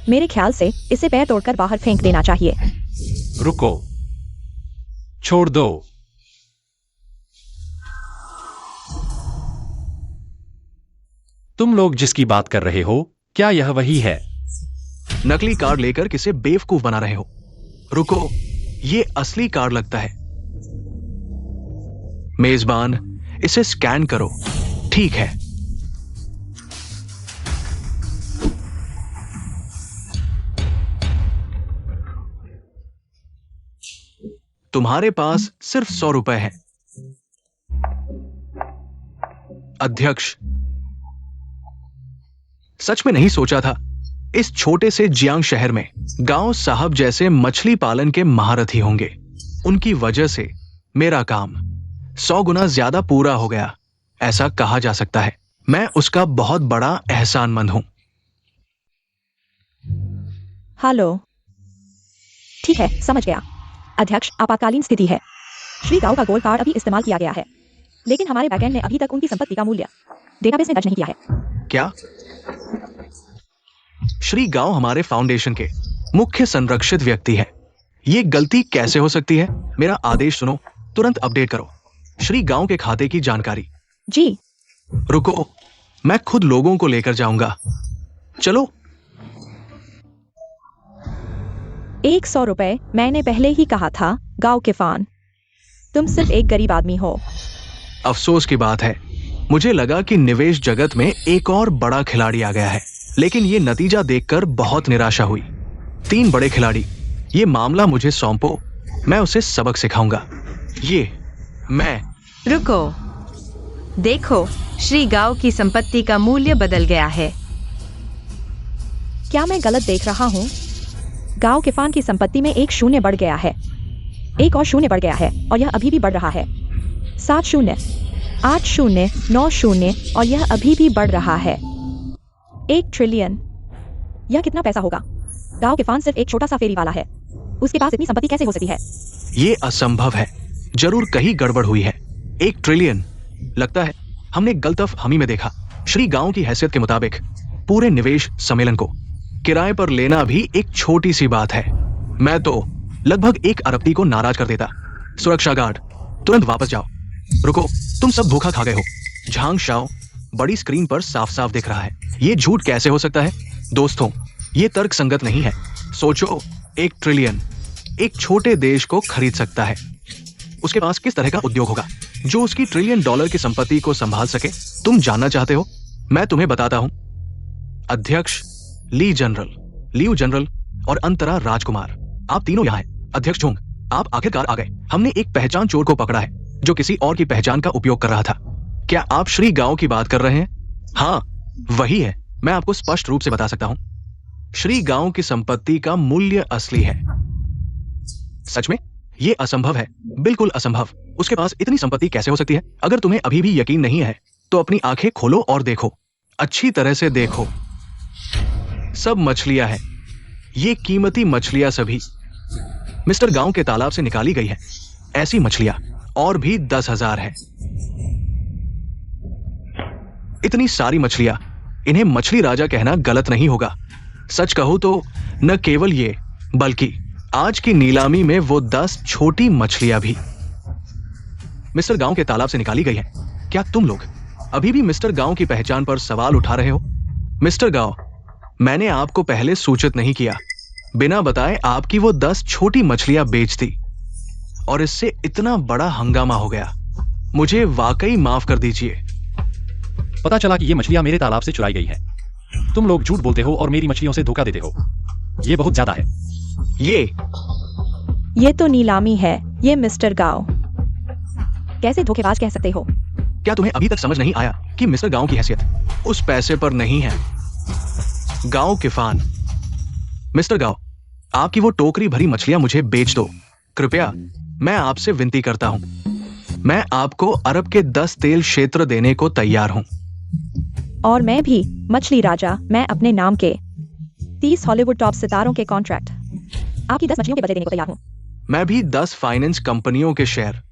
मेरे ख्याल से इसे पैर तोड़कर बाहर फेंक देना चाहिए। रुको, छोड़ दो। तुम लोग जिसकी बात कर रहे हो, क्या यह वही है? नकली कार्ड लेकर किसे बेवकूफ बना रहे हो? रुको, ये असली कार्ड लगता है। मेजबान, इसे स्कैन करो। ठीक है। तुम्हारे पास सिर्फ 100 रुपए हैं। अध्यक्ष, सच में नहीं सोचा था इस छोटे से जियांग शहर में गांव साहब जैसे मछली पालन के महारथी होंगे। उनकी वजह से मेरा काम 100 गुना ज्यादा पूरा हो गया, ऐसा कहा जा सकता है। मैं उसका बहुत बड़ा एहसानमंद हूं। हेलो। ठीक है, समझ गया। अध्यक्ष, आपातकालीन स्थिति है। श्री गांव का गोल्ड कार्ड अभी इस्तेमाल किया गया है, लेकिन हमारे बैकएंड ने अभी तक उनकी संपत्ति का मूल्य डेटाबेस में दर्ज नहीं किया है। क्या? श्री गांव हमारे फाउंडेशन के मुख्य संरक्षित व्यक्ति है। ये गलती कैसे हो सकती है? मेरा आदेश सुनो, तुरंत अपडेट करो श्री गांव के खाते की जानकारी। जी। रुको, मैं खुद लोगों को लेकर जाऊंगा। चलो। 100 रुपए मैंने पहले ही कहा था। गांव के फान, तुम सिर्फ एक गरीब आदमी हो। अफसोस की बात है, मुझे लगा कि निवेश जगत में एक और बड़ा खिलाड़ी आ गया है, लेकिन ये नतीजा देखकर बहुत निराशा हुई। 3 बड़े खिलाड़ी। ये मामला मुझे सौंपो, मैं उसे सबक सिखाऊंगा। मैं रुको, देखो, श्री गांव की संपत्ति का मूल्य बदल गया है। क्या मैं गलत देख रहा हूँ? गांव के फान की संपत्ति में एक शून्य बढ़ गया है, एक और शून्य बढ़ गया है, और यह अभी भी बढ़ रहा है। 7 शून्य, 8 शून्य, 9 शून्य, और यह अभी भी बढ़ रहा है। 1 ट्रिलियन। यह कितना पैसा होगा? गांव के फान सिर्फ एक छोटा सा फेरी वाला है, उसके पास इतनी संपत्ति कैसे हो सकती है? ये असंभव है। जरूर कहीं गड़बड़ हुई है। 1 ट्रिलियन। लगता है हमने गलतफहमी में देखा। श्री गांव की हैसियत के मुताबिक पूरे निवेश सम्मेलन को किराए पर लेना भी एक छोटी सी बात है। मैं तो लगभग 1 अरबपति को नाराज कर देता। सुरक्षा गार्ड, तुरंत वापस जाओ। रुको, तुम सब धोखा खा गए हो। झांग शाओ बड़ी स्क्रीन पर साफ साफ दिख रहा है। ये झूठ कैसे हो सकता है? दोस्तों, ये तर्क संगत नहीं है। सोचो, 1 ट्रिलियन एक छोटे देश को खरीद सकता है। उसके पास किस तरह का उद्योग होगा जो उसकी $1 ट्रिलियन की संपत्ति को संभाल सके? तुम जानना चाहते हो? मैं तुम्हें बताता हूं। अध्यक्ष लियू जनरल और अंतरा राजकुमार, आप तीनों यहाँ हैं। अध्यक्ष चोंग, आप आखिरकार आ गए। हमने एक पहचान चोर को पकड़ा है जो किसी और की पहचान का उपयोग कर रहा था। क्या आप श्री गांव की बात कर रहे हैं? हाँ, वही है। मैं आपको स्पष्ट रूप से बता सकता हूं, श्री गांव की संपत्ति का मूल्य असली है। सच में? यह असंभव है, बिल्कुल असंभव। उसके पास इतनी संपत्ति कैसे हो सकती है? अगर तुम्हें अभी भी यकीन नहीं है तो अपनी आंखें खोलो और देखो, अच्छी तरह से देखो। सब मछलियां हैं। ये कीमती मछलियां सभी मिस्टर गांव के तालाब से निकाली गई है। ऐसी मछलियां और भी 10,000 है। इतनी सारी मछलियां, इन्हें मछली राजा कहना गलत नहीं होगा। सच कहूं तो न केवल ये, बल्कि आज की नीलामी में वो 10 छोटी मछलियां भी मिस्टर गांव के तालाब से निकाली गई है। क्या तुम लोग अभी भी मिस्टर गांव की पहचान पर सवाल उठा रहे हो? मिस्टर गांव, मैंने आपको पहले सूचित नहीं किया। बिना बताए आपकी वो 10 छोटी मछलियां बेच दी और इससे इतना बड़ा हंगामा हो गया। मुझे वाकई माफ कर दीजिए। पता चला कि ये मछलियां मेरे तालाब से चुराई गई है। तुम लोग झूठ बोलते हो और मेरी मछलियों से धोखा देते हो। ये बहुत ज्यादा है। ये तो नीलामी है। ये मिस्टर गांव कैसे धोखेबाज कह सकते हो? क्या तुम्हें अभी तक समझ नहीं आया कि मिस्टर गांव की हैसियत उस पैसे पर नहीं है? गांव के फान, मिस्टर गांव, आपकी वो टोकरी भरी मछलियां मुझे बेच दो कृपया। मैं आपसे विनती करता हूं। मैं आपको अरब के 10 तेल क्षेत्र देने को तैयार हूं। और मैं भी मछली राजा। मैं अपने नाम के 30 हॉलीवुड टॉप सितारों के कॉन्ट्रैक्ट आपकी 10 मछलियों के बदले देने को तैयार हूं। मैं भी 10 फाइनेंस कंपनियों के शेयर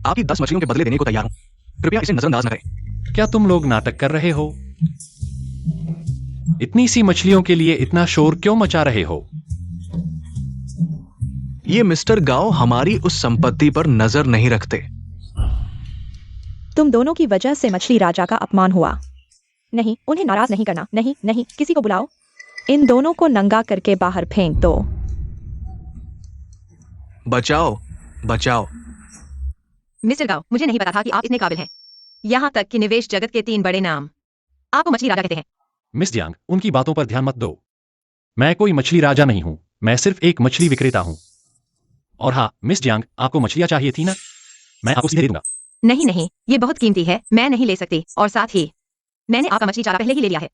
आपकी 10 मछलियों के बदले देने को तैयार हूं। कृपया इसे नजरअंदाज न करें। क्या तुम लोग नाटक कर रहे हो? इतनी सी मछलियों के लिए इतना शोर क्यों मचा रहे हो? ये मिस्टर गांव हमारी उस संपत्ति पर नजर नहीं रखते। तुम दोनों की वजह से मछली राजा का अपमान हुआ। नहीं, उन्हें नाराज नहीं करना। नहीं नहीं, किसी को बुलाओ। इन दोनों को नंगा करके बाहर फेंक दो। बचाओ, बचाओ। मिस्टर गांव, मुझे नहीं पता था कि आप इतने काबिल हैं। यहाँ तक कि निवेश जगत के 3 बड़े नाम आपको मछली राजा कहते हैं। मिस जियांग, उनकी बातों पर ध्यान मत दो। मैं कोई मछली राजा नहीं हूं, मैं सिर्फ एक मछली विक्रेता हूं। और हाँ मिस जियांग, आपको मछलियां चाहिए थी ना? मैं आपको सीधे दे दूंगा। नहीं नहीं, ये बहुत कीमती है, मैं नहीं ले सकती। और साथ ही मैंने आपका मछली चारा पहले ही ले लिया है।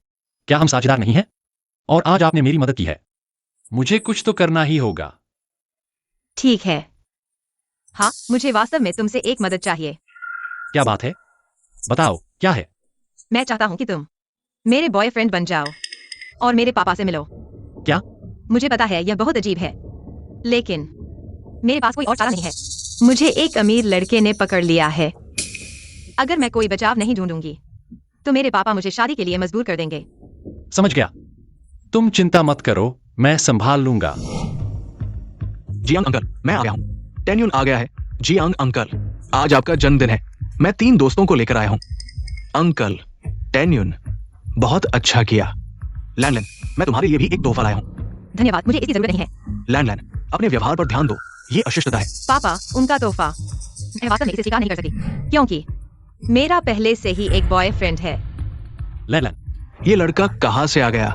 क्या हम साझेदार नहीं हैं? और आज आपने मेरी मदद की है। मुझे कुछ तो करना ही होगा। ठीक है। हाँ, मुझे वास्तव में तुमसे एक मदद चाहिए। क्या बात है? बताओ, क्या है? मैं चाहता हूँ कि तुम मेरे बॉयफ्रेंड बन जाओ और मेरे पापा से मिलो। क्या? मुझे पता है यह बहुत अजीब है, लेकिन मेरे पास कोई और चारा नहीं है। मुझे एक अमीर लड़के ने पकड़ लिया है। अगर मैं कोई बचाव नहीं ढूंढूंगी तो मेरे पापा मुझे शादी के लिए मजबूर कर देंगे। समझ गया। तुम चिंता मत करो, मैं संभाल लूंगा। जियांग अंकल, मैं आ गया हूँ। टेन्युन आ गया है। जियांग अंकल, आज आपका जन्मदिन है। मैं 3 दोस्तों को लेकर आया हूँ। अंकल, टेन्युन, बहुत अच्छा किया। लैनलैन, मैं तुम्हारे लिए भी एक तोहफा लाया हूँ। धन्यवाद, मुझे इसकी जरूरत नहीं है। लैनलैन, अपने व्यवहार पर ध्यान दो, ये अशिष्टता है। पापा, उनका तोहफा मैं वास्तव में इसे स्वीकार नहीं कर सकती, क्योंकि मेरा पहले से ही एक बॉयफ्रेंड है। लैनलैन, ये लड़का कहाँ से आ गया?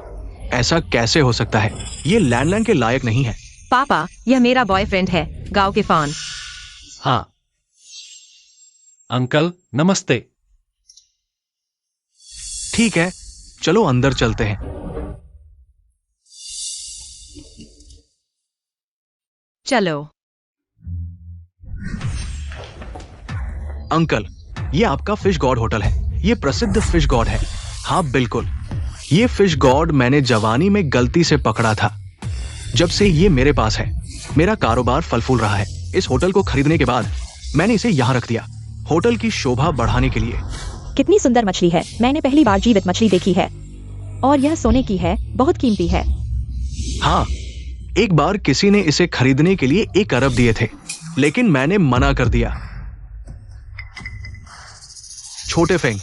ऐसा कैसे हो सकता है? ये लैनलैन के लायक नहीं है। पापा, यह मेरा बॉयफ्रेंड है, गांव के फान। हाँ। अंकल, नमस्ते। ठीक है, चलो अंदर चलते हैं। चलो। अंकल, ये आपका फिश गॉड होटल है। ये प्रसिद्ध फिश गॉड है। हाँ बिल्कुल, ये फिश गॉड मैंने जवानी में गलती से पकड़ा था। जब से ये मेरे पास है, मेरा कारोबार फल फूल रहा है। इस होटल को खरीदने के बाद मैंने इसे यहाँ रख दिया, होटल की शोभा बढ़ाने के लिए। कितनी सुंदर मछली है। मैंने पहली बार जीवित मछली देखी है और यह सोने की है, बहुत कीमती है। हाँ, एक बार किसी ने इसे खरीदने के लिए 1 अरब दिए थे, लेकिन मैंने मना कर दिया। छोटे फेंग,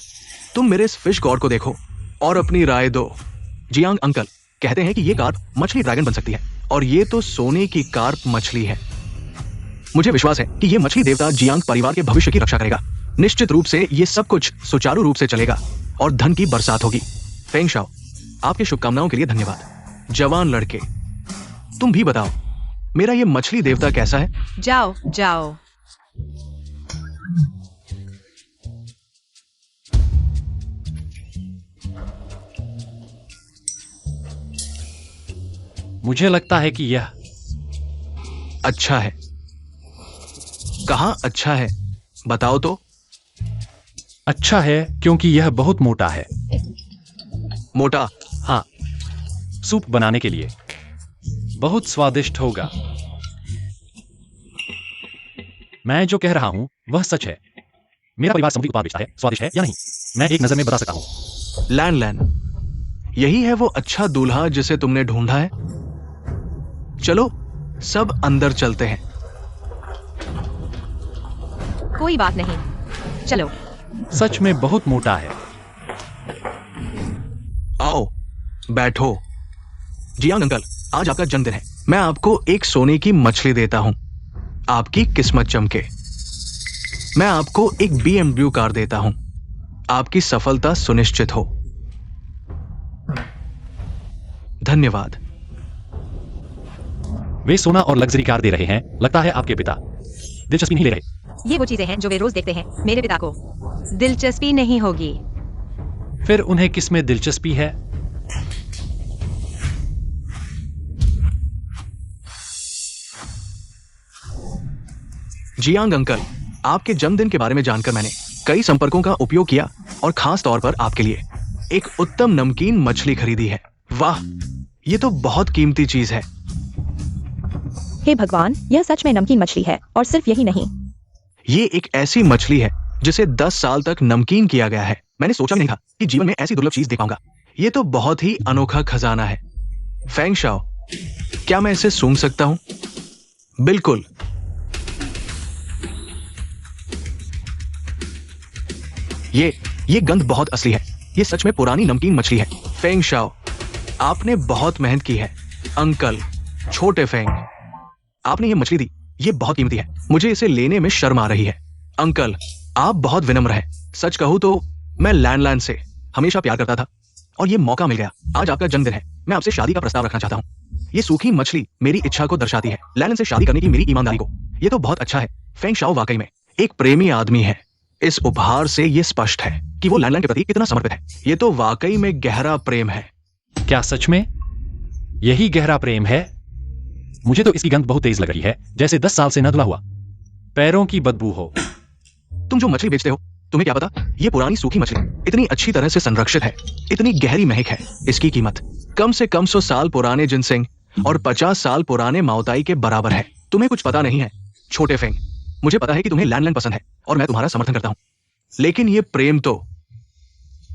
तुम मेरे इस फिश गॉड को देखो और अपनी राय दो। जियांग अंकल कहते हैं कि ये कार्प मछली ड्रैगन बन सकती है, और ये तो सोने की कार्प मछली है। मुझे विश्वास है कि ये मछली देवता जियांग परिवार के भविष्य की रक्षा करेगा। निश्चित रूप से ये सब कुछ सुचारू रूप से चलेगा और धन की बरसात होगी। फेंग शाओ, आपकी शुभकामनाओं के लिए धन्यवाद। जवान लड़के, तुम भी बताओ, मेरा ये मछली देवता कैसा है? जाओ जाओ। मुझे लगता है कि यह अच्छा है। कहाँ अच्छा है? बताओ तो। अच्छा है क्योंकि यह बहुत मोटा है। मोटा? हाँ, सूप बनाने के लिए बहुत स्वादिष्ट होगा। मैं जो कह रहा हूं वह सच है। मेरा परिवार समुद्री उत्पाद बेचता है, स्वादिष्ट है या नहीं, मैं एक नजर में बता सकता हूं। लैन, यही है वो अच्छा दूल्हा जिसे तुमने ढूंढा है? चलो सब अंदर चलते हैं। कोई बात नहीं, चलो। सच में बहुत मोटा है। आओ बैठो। जियांग अंकल, आज आपका जन्मदिन है। मैं आपको एक सोने की मछली देता हूं, आपकी किस्मत चमके। मैं आपको एक BMW कार देता हूं, आपकी सफलता सुनिश्चित हो। धन्यवाद। वे सोना और लग्जरी कार दे रहे हैं। लगता है आपके पिता दिलचस्पी नहीं ले रहे। ये वो चीजें हैं जो वे रोज देखते हैं। मेरे पिता को दिलचस्पी नहीं होगी। फिर उन्हें किस में दिलचस्पी है? जियांग अंकल, आपके जन्मदिन के बारे में जानकर मैंने कई संपर्कों का उपयोग किया और खास तौर पर आपके लिए एक उत्तम नमकीन मछली खरीदी है। वाह, ये तो बहुत कीमती चीज है। हे भगवान, यह सच में नमकीन मछली है, और सिर्फ यही नहीं, ये एक ऐसी मछली है जिसे 10 साल तक नमकीन किया गया है। मैंने सोचा भी नहीं था कि जीवन में ऐसी दुर्लभ चीज देख पाऊंगा। ये तो बहुत ही अनोखा खजाना है। फेंग शाओ, क्या मैं इसे सूंघ सकता हूं? बिल्कुल। ये गंध बहुत असली है। ये सच में पुरानी नमकीन मछली है। फेंग शाओ, आपने बहुत मेहनत की है। अंकल, छोटे फेंग, आपने ये मछली दी, ये बहुत कीमती है। मुझे इसे लेने में शर्म आ रही है। अंकल, आप बहुत विनम्र हैं। सच कहूं तो मैं लैंडलाइन से हमेशा प्यार करता था, और ये मौका मिल गया। आज आपका जन्मदिन है, मैं आपसे शादी का प्रस्ताव रखना चाहता हूं। ये सूखी मछली मेरी इच्छा को दर्शाती है, लैंडलाइन से शादी करने की मेरी ईमानदारी को। ये तो बहुत अच्छा है। फेंग शाओ वाकई में एक प्रेमी आदमी है। इस उपहार से ये स्पष्ट है कि वो लैंडलाइन के प्रति कितना समर्पित है। ये तो वाकई में गहरा प्रेम है। क्या सच में? यही गहरा प्रेम है। मुझे तो इसकी गंध बहुत तेज लग रही है, जैसे 10 साल से न धुला हुआ पैरों की बदबू हो। तुम जो मछली बेचते हो, तुम्हें क्या पता ये पुरानी सूखी मछली इतनी अच्छी तरह से संरक्षित है, इतनी गहरी महक है, इसकी कीमत कम से कम 100 साल पुराने जिनसिंग और 50 साल पुराने माओताई के बराबर है। तुम्हें कुछ पता नहीं है छोटे फेंग। मुझे पता है कि तुम्हें लैंडलैंड पसंद है और मैं तुम्हारा समर्थन करता हूं, लेकिन ये प्रेम तो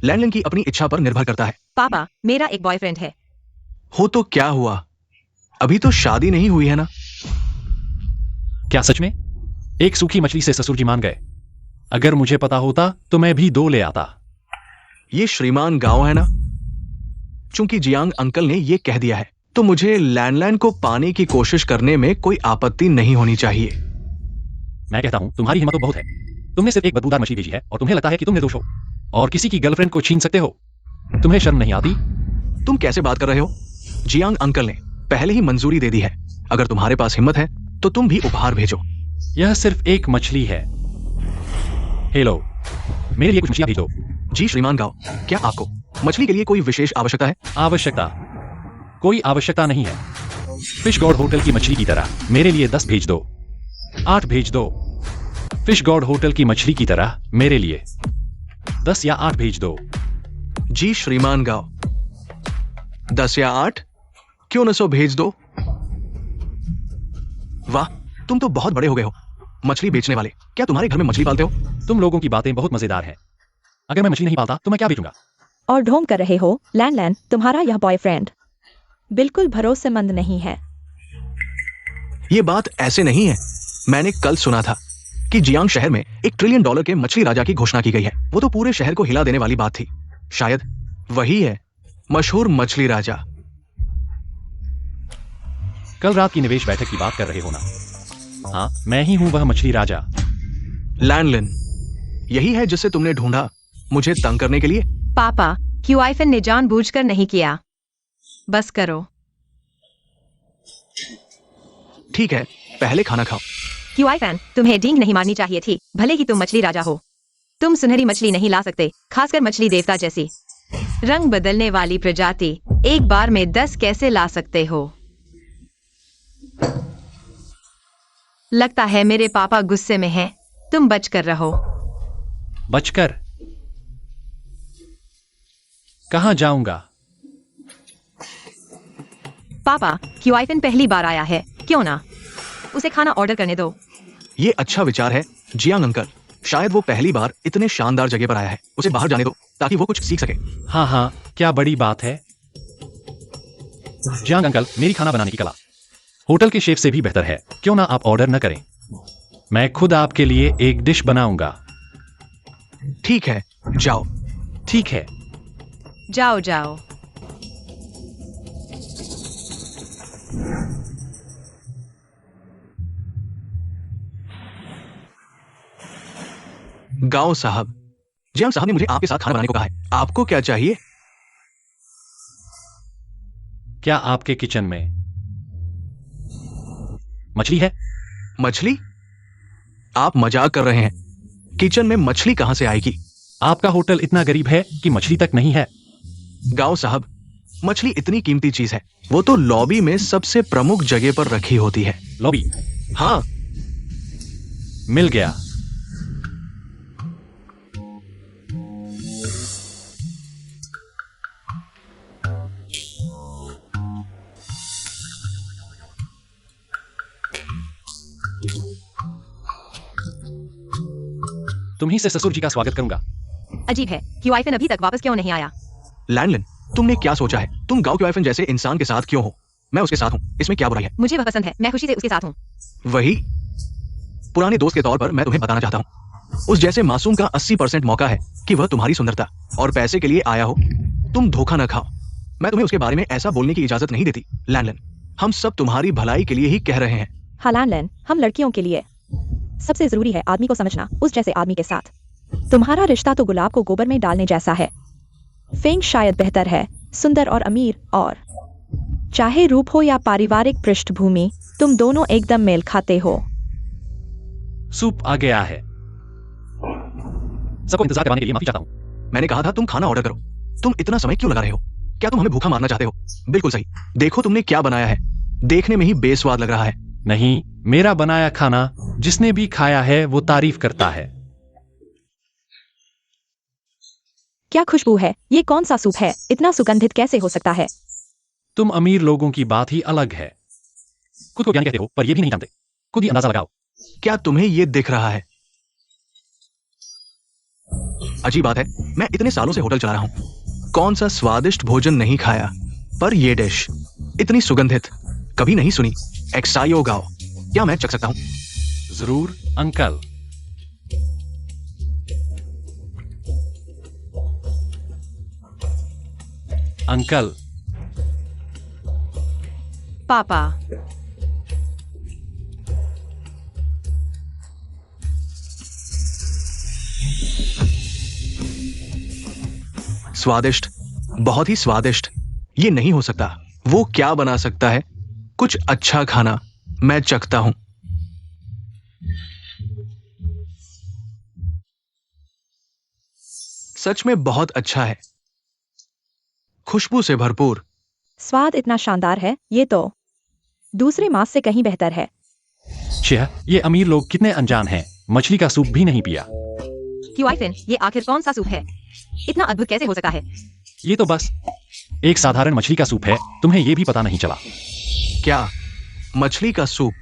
लैंडलैंड की अपनी इच्छा पर निर्भर करता है। पापा, मेरा एक बॉयफ्रेंड है। हो तो क्या हुआ, अभी तो शादी नहीं हुई है ना। क्या सच में? एक सूखी मछली से ससुर जी मान गए। अगर मुझे पता होता तो मैं भी 2 ले आता। ये श्रीमान गांव है ना। चूंकि जियांग अंकल ने ये कह दिया है तो मुझे लैंडलैंड को पाने की कोशिश करने में कोई आपत्ति नहीं होनी चाहिए। मैं कहता हूं तुम्हारी हिम्मत तो बहुत है। तुमने सिर्फ एक बदबूदार मछली भेजी है और तुम्हें लगता है कि तुम निर्दोष हो और किसी की गर्लफ्रेंड को छीन सकते हो। तुम्हें शर्म नहीं आती? तुम कैसे बात कर रहे हो? जियांग अंकल ने पहले ही मंजूरी दे दी है। अगर तुम्हारे पास हिम्मत है तो तुम भी उपहार भेजो। यह सिर्फ एक मछली है। हेलो, मेरे लिए कुछ मछलियां भेज दो। जी श्रीमान गांव, क्या आपको मछली के लिए कोई विशेष आवश्यकता है? आवश्यकता? कोई आवश्यकता नहीं है। फिश गॉड होटल की मछली की तरह मेरे लिए 10 भेज दो, 8 भेज दो। फिश गॉड होटल की मछली की तरह मेरे लिए 10 या 8 भेज दो। जी श्रीमान गांव, 10 या 8 क्यों न 100 भेज दो। वाह, तुम तो बहुत बड़े हो गए हो मछली बेचने वाले। क्या तुम्हारे घर में मछली पालते हो? तुम लोगों की बातें बहुत मजेदार हैं। अगर मैं मछली नहीं पालता तो मैं क्या बेचूंगा? और ढोंग कर रहे हो लैंडलैंड, तुम्हारा यह बॉयफ्रेंड बिल्कुल भरोसेमंद नहीं है। ये बात ऐसे नहीं है। मैंने कल सुना था कि जियांग शहर में $1 ट्रिलियन के मछली राजा की घोषणा की गई है। वो तो पूरे शहर को हिला देने वाली बात थी। शायद वही है मशहूर मछली राजा। कल रात की निवेश बैठक की बात कर रहे हो ना? हाँ, मैं ही हूं वह मछली राजा। लैंडलिन, यही है जिसे तुमने ढूंढा मुझे तंग करने के लिए? पापा, क्यूआईफन ने जानबूझकर नहीं किया। बस करो। ठीक है, पहले खाना खाओ। क्यूआईफन, तुम्हें डींग नहीं मारनी चाहिए थी, भले ही तुम मछली राजा हो। तुम सुनहरी मछली नहीं ला सकते, खासकर मछली देवता जैसी रंग बदलने वाली प्रजाति। एक बार में 10 कैसे ला सकते हो? लगता है मेरे पापा गुस्से में हैं। तुम बचकर रहो। बचकर? कहां जाऊंगा? पापा, क्यूआईफन पहली बार आया है, क्यों ना उसे खाना ऑर्डर करने दो। ये अच्छा विचार है जियांग अंकल। शायद वो पहली बार इतने शानदार जगह पर आया है। उसे बाहर जाने दो ताकि वो कुछ सीख सके। हाँ हाँ, क्या बड़ी बात है। जियांग अंकल, मेरी खाना बनाने की कला होटल के शेफ से भी बेहतर है। क्यों ना आप ऑर्डर न करें? मैं खुद आपके लिए एक डिश बनाऊंगा। ठीक है, जाओ। ठीक है। जाओ जाओ। गांव साहब, जियांग साहब ने मुझे आपके साथ खाना बनाने को कहा है। आपको क्या चाहिए? क्या आपके किचन में मछली है? मछली? आप मजाक कर रहे हैं। किचन में मछली कहां से आएगी? आपका होटल इतना गरीब है कि मछली तक नहीं है। गांव साहब, मछली इतनी कीमती चीज है, वो तो लॉबी में सबसे प्रमुख जगह पर रखी होती है। लॉबी? हाँ। मिल गया। तुम्ही से ससुर जी का स्वागत करूंगा। अजीब है, क्यूआईफन अभी तक वापस क्यों नहीं आया? लैंडलिन, तुमने क्या सोचा है? तुम गांव के वाइफन जैसे इंसान के साथ क्यों हो? मैं उसके साथ हूं, इसमें क्या बुराई है? मुझे वह पसंद है, मैं खुशी से उसके साथ हूँ। वही पुराने दोस्त के तौर पर मैं तुम्हें बताना चाहता हूँ, उस जैसे मासूम का 80% मौका है कि वह तुम्हारी सुंदरता और पैसे के लिए आया हो। तुम धोखा न खाओ। मैं तुम्हें उसके बारे में ऐसा बोलने की इजाजत नहीं देती। लैंडलिन, हम सब तुम्हारी भलाई के लिए ही कह रहे हैं। हाँ लैंडलैंड, हम लड़कियों के लिए सबसे जरूरी है आदमी को समझना उस जैसे आदमी के साथ। तुम्हारा रिश्ता तो गुलाब को गोबर में डालने जैसा है। फेंग शायद बेहतर है, सुंदर और अमीर, और चाहे रूप हो या पारिवारिक पृष्ठभूमि, तुम दोनों एकदम मेल खाते हो। सूप आ गया है। सबको इंतजार करवाने के लिए माफी चाहता हूं। मैंने कहा था तुम खाना ऑर्डर करो। तुम इतना समय क्यों लगा रहे हो? क्या तुम हमें भूखा मारना चाहते हो? बिल्कुल सही। देखो तुमने क्या बनाया है, देखने में ही बेस्वाद लग रहा है। नहीं, मेरा बनाया खाना जिसने भी खाया है वो तारीफ करता है। क्या खुशबू है, ये कौन सा सूप है, इतना सुगंधित कैसे हो सकता है? तुम अमीर लोगों की बात ही अलग है। खुद को ज्ञानी कहते हो पर ये भी नहीं जानते। खुद ही अंदाजा लगाओ। क्या तुम्हें ये दिख रहा है? अजीब बात है, मैं इतने सालों से होटल चला रहा हूं, कौन सा स्वादिष्ट भोजन नहीं खाया, पर ये डिश इतनी सुगंधित कभी नहीं सुनी। एक्सायो गाओ, क्या मैं चख सकता हूं? जरूर अंकल। अंकल। पापा। स्वादिष्ट, बहुत ही स्वादिष्ट। ये नहीं हो सकता। वो क्या बना सकता है? कुछ अच्छा खाना। मैं चखता हूं। सच में बहुत अच्छा है, खुशबू से भरपूर। स्वाद इतना शानदार है, ये तो दूसरे मांस से कहीं बेहतर है। छह, ये अमीर लोग कितने अनजान हैं, मछली का सूप भी नहीं पिया। क्यों आइफिन, ये आखिर कौन सा सूप है? इतना अद्भुत कैसे हो सकता है? ये तो बस एक साधारण मछली का सूप है, तुम्हें ये भी पता नहीं चला। क्या मछली का सूप?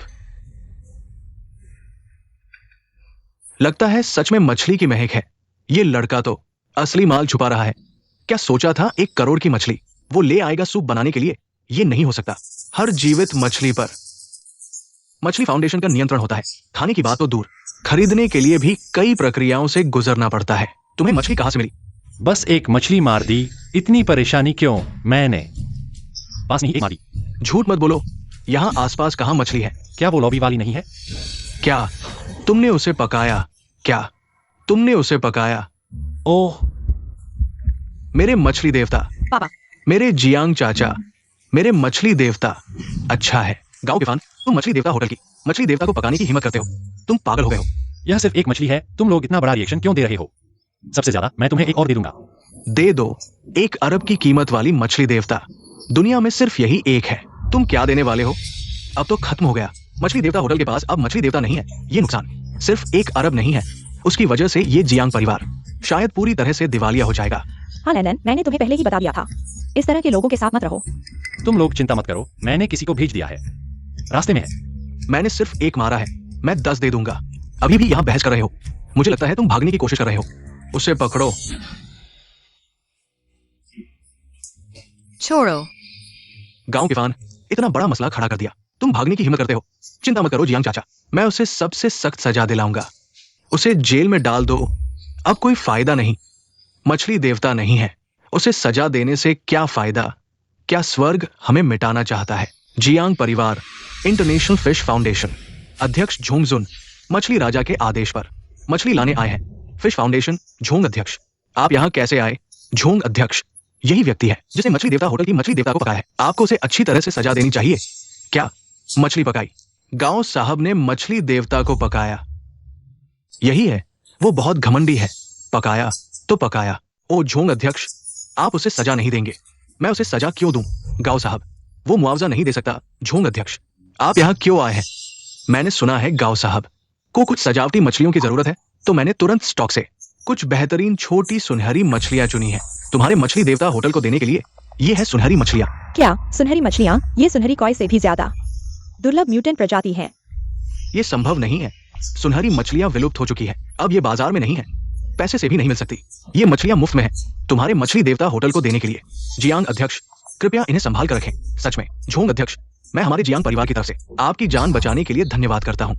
लगता है सच में मछली की महक है। ये लड़का तो असली माल छुपा रहा है। क्या सोचा था 1 करोड़ की मछली वो ले आएगा सूप बनाने के लिए? ये नहीं हो सकता। हर जीवित मछली पर मछली फाउंडेशन का नियंत्रण होता है। खाने की बात तो दूर, खरीदने के लिए भी कई प्रक्रियाओं से गुजरना पड़ता है। तुम्हें मछली कहां से मिली? बस एक मछली मार दी, इतनी परेशानी क्यों? मैंने पास नहीं एक मारी। झूठ मत बोलो, यहां आसपास कहां मछली है? क्या वो लॉबी वाली नहीं है? क्या तुमने उसे पकाया? क्या तुमने उसे पकाया? ओह, मेरे मछली देवता, पापा। मेरे जियांग चाचा, मेरे मछली देवता। अच्छा है गांव के फान, तुम मछली देवता होटल की मछली देवता को पकाने की हिम्मत करते हो। तुम पागल हो गए हो। यह सिर्फ एक मछली है, तुम लोग इतना बड़ा रिएक्शन क्यों दे रहे हो? सबसे ज्यादा मैं तुम्हें एक और दे दूंगा। दे दो। 1 अरब की कीमत वाली मछली देवता। दुनिया में सिर्फ यही एक है। तुम क्या देने वाले हो? अब तो खत्म हो गया। मछली देवता होटल के पास अब मछली देवता नहीं है। ये नुकसान सिर्फ 1 अरब नहीं है, उसकी वजह से ये जियांग परिवार शायद पूरी तरह से दिवालिया हो जाएगा। हाँ लैलन, मैंने तुम्हें पहले ही बता दिया था, इस तरह के लोगों के साथ मत रहो। तुम लोग चिंता मत करो, मैंने किसी को भेज दिया है, रास्ते में है। मैंने सिर्फ 1 मारा है, मैं 10 दे दूंगा। अभी भी यहाँ बहस कर रहे हो। मुझे लगता है तुम भागने की कोशिश कर रहे हो। उसे पकड़ो। छोड़ो। गांव के फान, इतना बड़ा मसला खड़ा कर दिया, तुम भागने की हिम्मत करते हो। चिंता मत करो जियांग चाचा, मैं उसे सबसे सख्त सजा दिलाऊंगा। उसे जेल में डाल दो, अब कोई फायदा नहीं। मछली देवता नहीं है, उसे सजा देने से क्या फायदा? क्या स्वर्ग हमें मिटाना चाहता है? जियांग परिवार, इंटरनेशनल फिश फाउंडेशन, अध्यक्ष झोंगजुन मछली राजा के आदेश पर मछली लाने आए हैं। फिश फाउंडेशन, झोंग अध्यक्ष, आप यहाँ कैसे आए? झोंग अध्यक्ष, यही व्यक्ति है जिसने मछली देवता होटल की मछली देवता को पकाया है। आपको उसे अच्छी तरह से सजा देनी चाहिए। क्या मछली पकाई? गांव साहब ने मछली देवता को पकाया। यही है, वो बहुत घमंडी है। पकाया तो पकाया। ओ झोंग अध्यक्ष, आप उसे सजा नहीं देंगे। मैं उसे सजा क्यों दूं? गांव साहब, वो मुआवजा नहीं दे सकता। झोंग अध्यक्ष, आप यहाँ क्यों आए हैं? मैंने सुना है गांव साहब को कुछ सजावटी मछलियों की जरूरत है, तो मैंने तुरंत स्टॉक से कुछ बेहतरीन छोटी सुनहरी मछलियां चुनी है तुम्हारे मछली देवता होटल को देने के लिए। ये है सुनहरी मछलियां। क्या सुनहरी मछलियाँ? ये सुनहरी कॉय से भी ज्यादा दुर्लभ म्यूटेंट प्रजाति है। ये संभव नहीं है। सुनहरी मछलियां विलुप्त हो चुकी है, अब ये बाजार में नहीं है, पैसे से भी नहीं मिल सकती। ये मछलियां मुफ्त में है तुम्हारे मछली देवता होटल को देने के लिए। जियांग अध्यक्ष, कृपया इन्हें संभाल कर रखें। सच में झोंग अध्यक्ष, मैं हमारे जियांग परिवार की तरफ से आपकी जान बचाने के लिए धन्यवाद करता हूँ।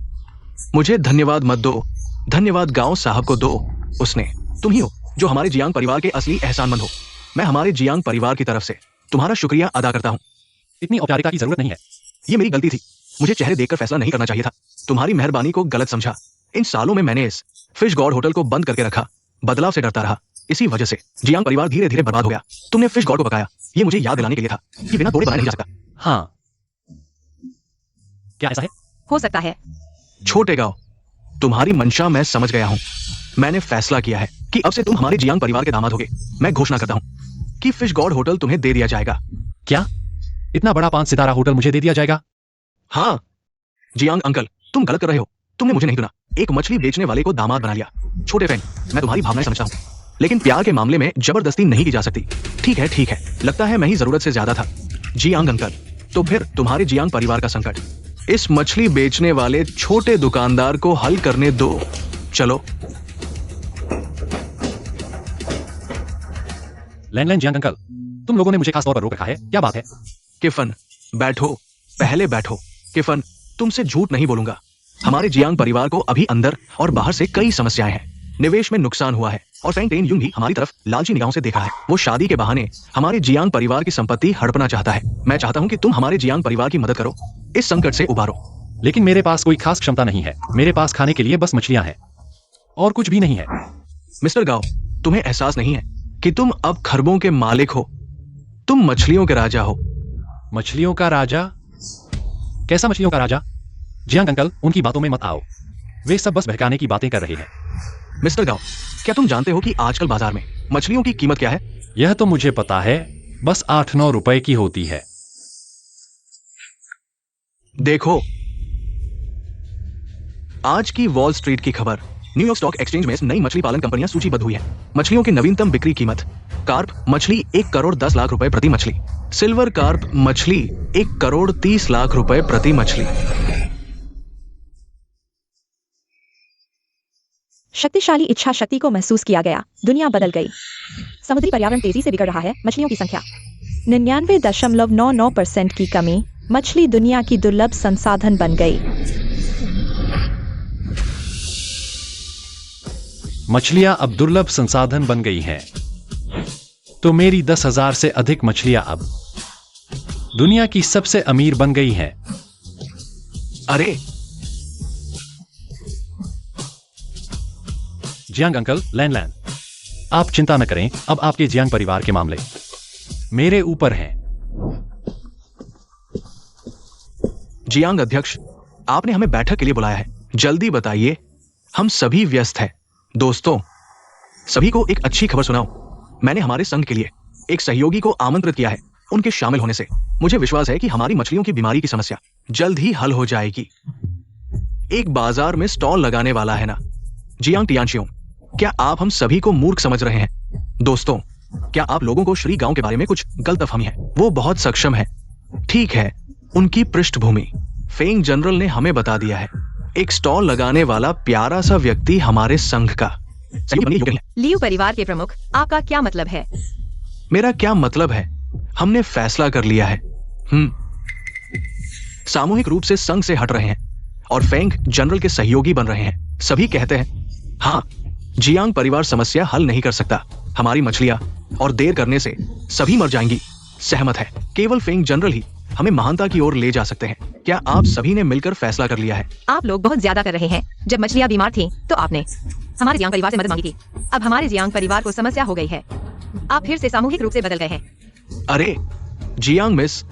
मुझे धन्यवाद मत दो, धन्यवाद गांव साहब को दो। उसने, तुम ही हो जो हमारे जियांग परिवार के असली एहसानमंद हो। मैं हमारे जियांग परिवार की तरफ से तुम्हारा शुक्रिया अदा करता हूँ। इतनी औपचारिकता की जरूरत नहीं है। ये मेरी गलती थी, मुझे चेहरे देखकर फैसला नहीं करना चाहिए था। तुम्हारी मेहरबानी को गलत समझा। इन सालों में मैंने इस फिश गॉड होटल को बंद करके रखा, बदलाव से डरता रहा। इसी वजह से जियांग परिवार धीरे धीरे बर्बाद हो गया। तुमने फिश गॉड को पकाया, ये मुझे याद दिलाने के लिए था कि बिना तोड़े बनाया नहीं जा सकता। हाँ, क्या ऐसा है? हो सकता है। छोटे गांव, तुम्हारी मंशा मैं समझ गया हूँ। मैंने फैसला किया है कि अब से तुम हमारे जियांग परिवार के दामाद होगे। मैं घोषणा करता हूँ कि फिश गॉड होटल तुम्हें दे दिया जाएगा। क्या? इतना बड़ा 5 सितारा होटल मुझे दे दिया जाएगा? हाँ जियांग अंकल, तुम गलत कर रहे हो। तुमने मुझे नहीं चुना, एक मछली बेचने वाले को दामाद बना लिया। छोटे फेंग, मैं तुम्हारी भावनाएं समझता हूँ, लेकिन प्यार के मामले में जबरदस्ती नहीं की जा सकती। ठीक है, लगता है मैं ही जरूरत से ज्यादा था। जियांग अंकल, तो फिर तुम्हारे जियांग परिवार का संकट इस मछली बेचने वाले छोटे दुकानदार को हल करने दो। चलो। लैंड जियांग अंकल, तुम लोगों ने मुझे खास तौर पर रोक रखा है, क्या बात है? किफन, बैठो, पहले बैठो। किफन, तुमसे झूठ नहीं बोलूंगा। हमारे जियांग परिवार को अभी अंदर और बाहर से कई समस्याएं हैं। निवेश में नुकसान हुआ है और फेंग टेन यूंग भी हमारी तरफ लालची निगाहों से देखा है। वो शादी के बहाने हमारे जियांग परिवार की संपत्ति हड़पना चाहता है। मैं चाहता हूं कि तुम हमारे जियांग परिवार की मदद करो, इस संकट से उबारो। लेकिन मेरे पास कोई खास क्षमता नहीं है। मेरे पास खाने के लिए बस मछलियां हैं और कुछ भी नहीं है। मिस्टर गाओ, तुम्हें एहसास नहीं है कि तुम अब खरबों के मालिक हो। तुम मछलियों के राजा हो। मछलियों का राजा? कैसा मछलियों का राजा? जियांग अंकल, उनकी बातों में मत आओ, वे सब बस बहकाने की बातें कर रहे हैं। मिस्टर गाओ, क्या तुम जानते हो कि आजकल बाजार में मछलियों की कीमत क्या है? यह तो मुझे पता है, बस 8-9 रुपए की होती है। देखो, आज की वॉल स्ट्रीट की खबर, न्यूयॉर्क स्टॉक एक्सचेंज में नई मछली पालन कंपनियां सूचीबद्ध हुई हैं। मछलियों की नवीनतम बिक्री कीमत, कार्प मछली 1 करोड़ 10 लाख रुपए प्रति मछली। सिल्वर कार्प मछली 1 करोड़ 30 लाख रुपए प्रति मछली। शक्तिशाली इच्छा शक्ति को महसूस किया गया, दुनिया बदल गई। समुद्री पर्यावरण तेजी से बिगड़ रहा है। मछलियों की संख्या 99.99% की कमी। मछली दुनिया की दुर्लभ संसाधन बन गई। मछलियां अब दुर्लभ संसाधन बन गई हैं। तो मेरी 10,000 से अधिक मछलियां अब दुनिया की सबसे अमीर बन गई हैं। अरे जियांग अंकल, लैंड, आप चिंता न करें, अब आपके जियांग परिवार के मामले मेरे ऊपर हैं। जियांग अध्यक्ष, आपने हमें बैठक के लिए बुलाया है, जल्दी बताइए, हम सभी व्यस्त हैं। दोस्तों, सभी को एक अच्छी खबर सुनाओ। मैंने हमारे संघ के लिए एक सहयोगी को आमंत्रित किया है। उनके शामिल होने से मुझे विश्वास है कि हमारी मछलियों की बीमारी की समस्या जल्द ही हल हो जाएगी। एक बाजार में स्टॉल लगाने वाला है ना? जियांग टियानशियोंग, क्या आप हम सभी को मूर्ख समझ रहे हैं? दोस्तों, क्या आप लोगों को श्री गांव के बारे में कुछ गलतफहमी है? वो बहुत सक्षम है। ठीक है, उनकी पृष्ठभूमि फेंग जनरल ने हमें बता दिया है। एक स्टॉल लगाने वाला प्यारा सा व्यक्ति हमारे संघ का लियू परिवार के प्रमुख, आपका क्या मतलब है? मेरा क्या मतलब है, हमने फैसला कर लिया है। सामूहिक रूप से संघ से हट रहे हैं और फेंग जनरल के सहयोगी बन रहे हैं। सभी कहते हैं, हाँ, जियांग परिवार समस्या हल नहीं कर सकता, हमारी मछलियां, और देर करने से सभी मर जाएंगी। सहमत है, केवल फेंग जनरल ही हमें महानता की ओर ले जा सकते हैं। क्या आप सभी ने मिलकर फैसला कर लिया है? आप लोग बहुत ज्यादा कर रहे हैं। जब मछलियां बीमार थीं, तो आपने हमारे जियांग परिवार से मदद मांगी थी। अब हमारे जियांग परिवार को समस्या हो गई है। आप फिर से सामूहिक रूप से बदल गए हैं। अरे जियांग मिस,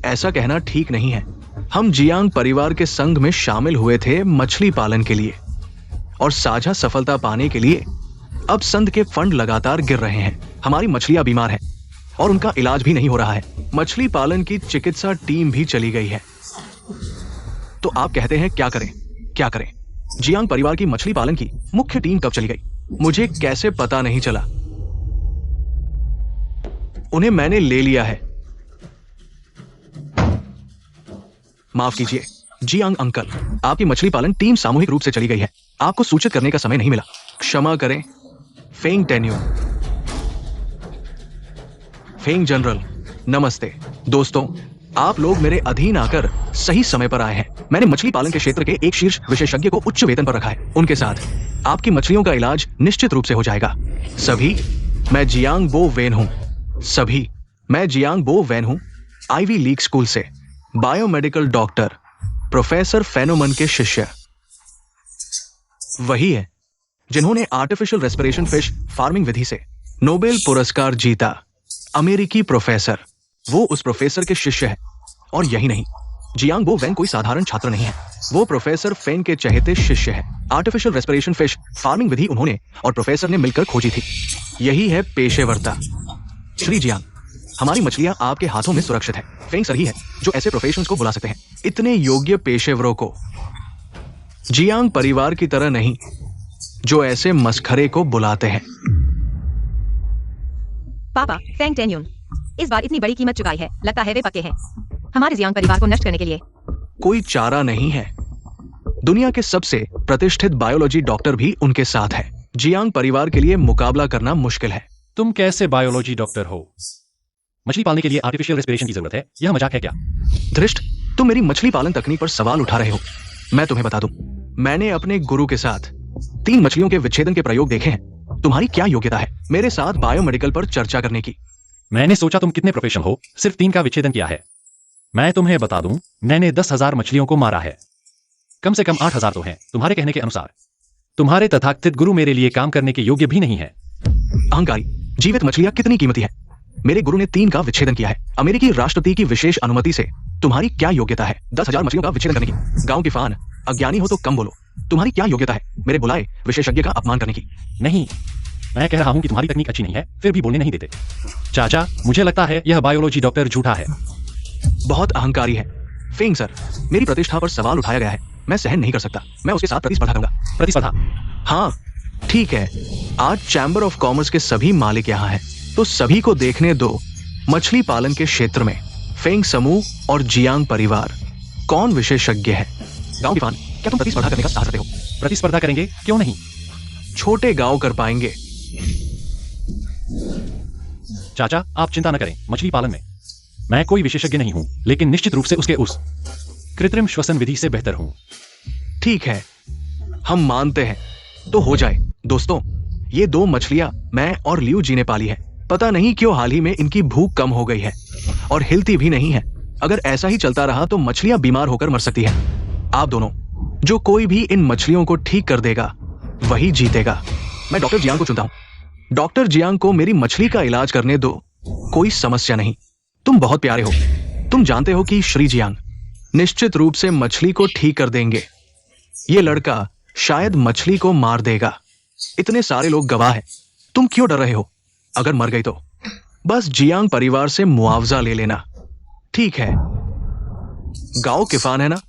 ऐसा कहना ठीक नहीं है। हम जियांग परिवार के संघ में शामिल हुए थे मछली पालन के लिए, और साझा सफलता पाने के लिए अब संघ के फंड लगातार गिर रहे हैं। हमारी मछलियां बीमार हैं और उनका इलाज भी नहीं हो रहा है। मछली पालन की चिकित्सा टीम भी चली गई है। तो आप कहते हैं क्या करें? क्या करें? जियांग परिवार की मछली पालन की मुख्य टीम कब चली गई? मुझे कैसे पता नहीं चला? उन्हें मैंने ले लिया है। माफ कीजिए जियांग अंकल, आपकी मछली पालन टीम सामूहिक रूप से चली गई है। आपको सूचित करने का समय नहीं मिला। क्षमा करें फेंग टेन्यू। फेंग जनरल, नमस्ते। दोस्तों, आप लोग मेरे अधीन आकर सही समय पर आए हैं। मैंने मछली पालन के क्षेत्र के एक शीर्ष विशेषज्ञ को उच्च वेतन पर रखा है। उनके साथ आपकी मछलियों का इलाज निश्चित रूप से हो जाएगा। सभी, मैं जियांग बो वेन हूं। सभी, मैं जियांग बो वेन हूं, आईवी लीग स्कूल से बायोमेडिकल डॉक्टर, प्रोफेसर फेनोमन के शिष्य। वही है जिन्होंने आर्टिफिशियल रेस्पिरेशन फिश फार्मिंग विधि से नोबेल पुरस्कार जीता। अमेरिकी प्रोफेसर, वो उस प्रोफेसर के शिष्य है। और यही नहीं, जियांग बो वेन कोई साधारण छात्र नहीं है, वो प्रोफेसर फेंग के चहेते शिष्य है। आर्टिफिशियल रेस्पिरेशन फिश फार्मिंग विधि उन्होंने और प्रोफेसर ने मिलकर खोजी थी। यही है पेशेवरता। श्री जियांग, हमारी मछलियां आपके हाथों में सुरक्षित है। फेंग सर ही है जो ऐसे प्रोफेशनल्स को बुला सकते हैं, इतने योग्य पेशेवरों को। जियांग परिवार की तरह नहीं जो ऐसे मस्खरे को बुलाते हैं। पापा, फेंग टेन्यून इस बार इतनी बड़ी कीमत चुकाई है, लगता है वे पक्के हैं हमारे जियांग परिवार को नष्ट करने के लिए। कोई चारा नहीं है। दुनिया के सबसे प्रतिष्ठित बायोलॉजी डॉक्टर भी उनके साथ है। जियांग परिवार के लिए मुकाबला करना मुश्किल है। तुम कैसे बायोलॉजी डॉक्टर हो? मछली पालने के लिए आर्टिफिशियल रेस्पिरेशन की जरूरत है, यह मजाक है क्या? धृष्ट, तुम मेरी मछली पालन तकनीक पर सवाल उठा रहे हो। मैं तुम्हें बता दूं, मैंने अपने गुरु के साथ 3 मछलियों के विच्छेदन के प्रयोग देखे हैं। तुम्हारी क्या योग्यता है मेरे साथ बायोमेडिकल पर चर्चा करने की? मैंने सोचा तुम कितने प्रोफेशनल हो, सिर्फ 3 का विच्छेदन किया है। मैं तुम्हें बता दूं, मैंने 10,000 मछलियों को मारा है। कम से कम 8,000 तो हैं, तुम्हारे कहने के अनुसार। तुम्हारे तथाकथित गुरु मेरे लिए काम करने के योग्य भी नहीं है। अहंकारी, जीवित मछलियां कितनी कीमती है? मेरे गुरु ने 3 का विच्छेदन किया है, अमेरिकी राष्ट्रपति की विशेष अनुमति से। तुम्हारी क्या योग्यता है 10,000 मछलियों का विच्छेदन करने की? गांव की फान, अज्ञानी हो तो कम बोलो। तुम्हारी क्या योग्यता है मेरे बुलाए विशेषज्ञ का अपमान करने की? नहीं, मैं कह रहा हूं कि तुम्हारी तकनीक अच्छी नहीं है, फिर भी बोलने नहीं देते। चाचा, मुझे लगता है यह बायोलॉजी डॉक्टर झूठा है। बहुत अहंकारी है। फेंग सर, मेरी प्रतिष्ठा पर सवाल उठाया गया है, मैं सहन नहीं कर सकता। मैं उसके साथ प्रतिस्पर्धा करूंगा। प्रतिस्पर्धा? हाँ ठीक है, आज चैम्बर ऑफ कॉमर्स के सभी मालिक यहाँ हैं, तो सभी को देखने दो मछली पालन के क्षेत्र में फेंग समूह और जियांग परिवार कौन विशेषज्ञ है। गांव की फान, क्या तुम प्रतिस्पर्धा करने का साहस रखते हो? प्रतिस्पर्धा करेंगे, क्यों नहीं? छोटे गांव कर पाएंगे। चाचा, आप चिंता न करें मछली पालन में। मैं कोई विशेषज्ञ नहीं हूं, लेकिन निश्चित रूप से उसके उस कृत्रिम श्वसन विधि से बेहतर हूं। ठीक है, हम मानते हैं, तो हो जाए। दोस्तों, ये 2 मछलियां मैं और लियू जी ने पाली है। पता नहीं क्यों हाल ही में इनकी भूख कम हो गई है और हिलती भी नहीं है। अगर ऐसा ही चलता रहा तो मछलियां बीमार होकर मर सकती है। आप दोनों, जो कोई भी इन मछलियों को ठीक कर देगा वही जीतेगा। मैं डॉक्टर जियांग को चुनता हूं। डॉक्टर जियांग को मेरी मछली का इलाज करने दो, कोई समस्या नहीं। तुम बहुत प्यारे हो। तुम जानते हो कि श्री जियांग निश्चित रूप से मछली को ठीक कर देंगे। ये लड़का शायद मछली को मार देगा। इतने सारे लोग गवाह हैं। तुम क्यों डर रहे हो? अगर मर गई तो बस जियांग परिवार से मुआवजा ले लेना। ठीक है, गांव किफान है ना?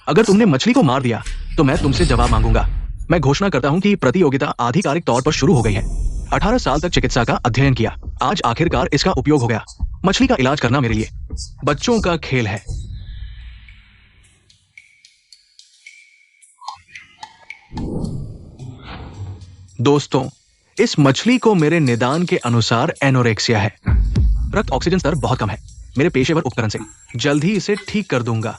अगर तुमने मछली को मार दिया तो मैं तुमसे जवाब मांगूंगा। मैं घोषणा करता हूं कि प्रतियोगिता आधिकारिक तौर पर शुरू हो गई है। 18 साल तक चिकित्सा का अध्ययन किया, आज आखिरकार इसका उपयोग हो गया। मछली का इलाज करना मेरे लिए बच्चों का खेल है। दोस्तों, इस मछली को मेरे निदान के अनुसार एनोरेक्सिया है। रक्त ऑक्सीजन स्तर बहुत कम है। मेरे पेशेवर उपकरण से जल्द ही इसे ठीक कर दूंगा।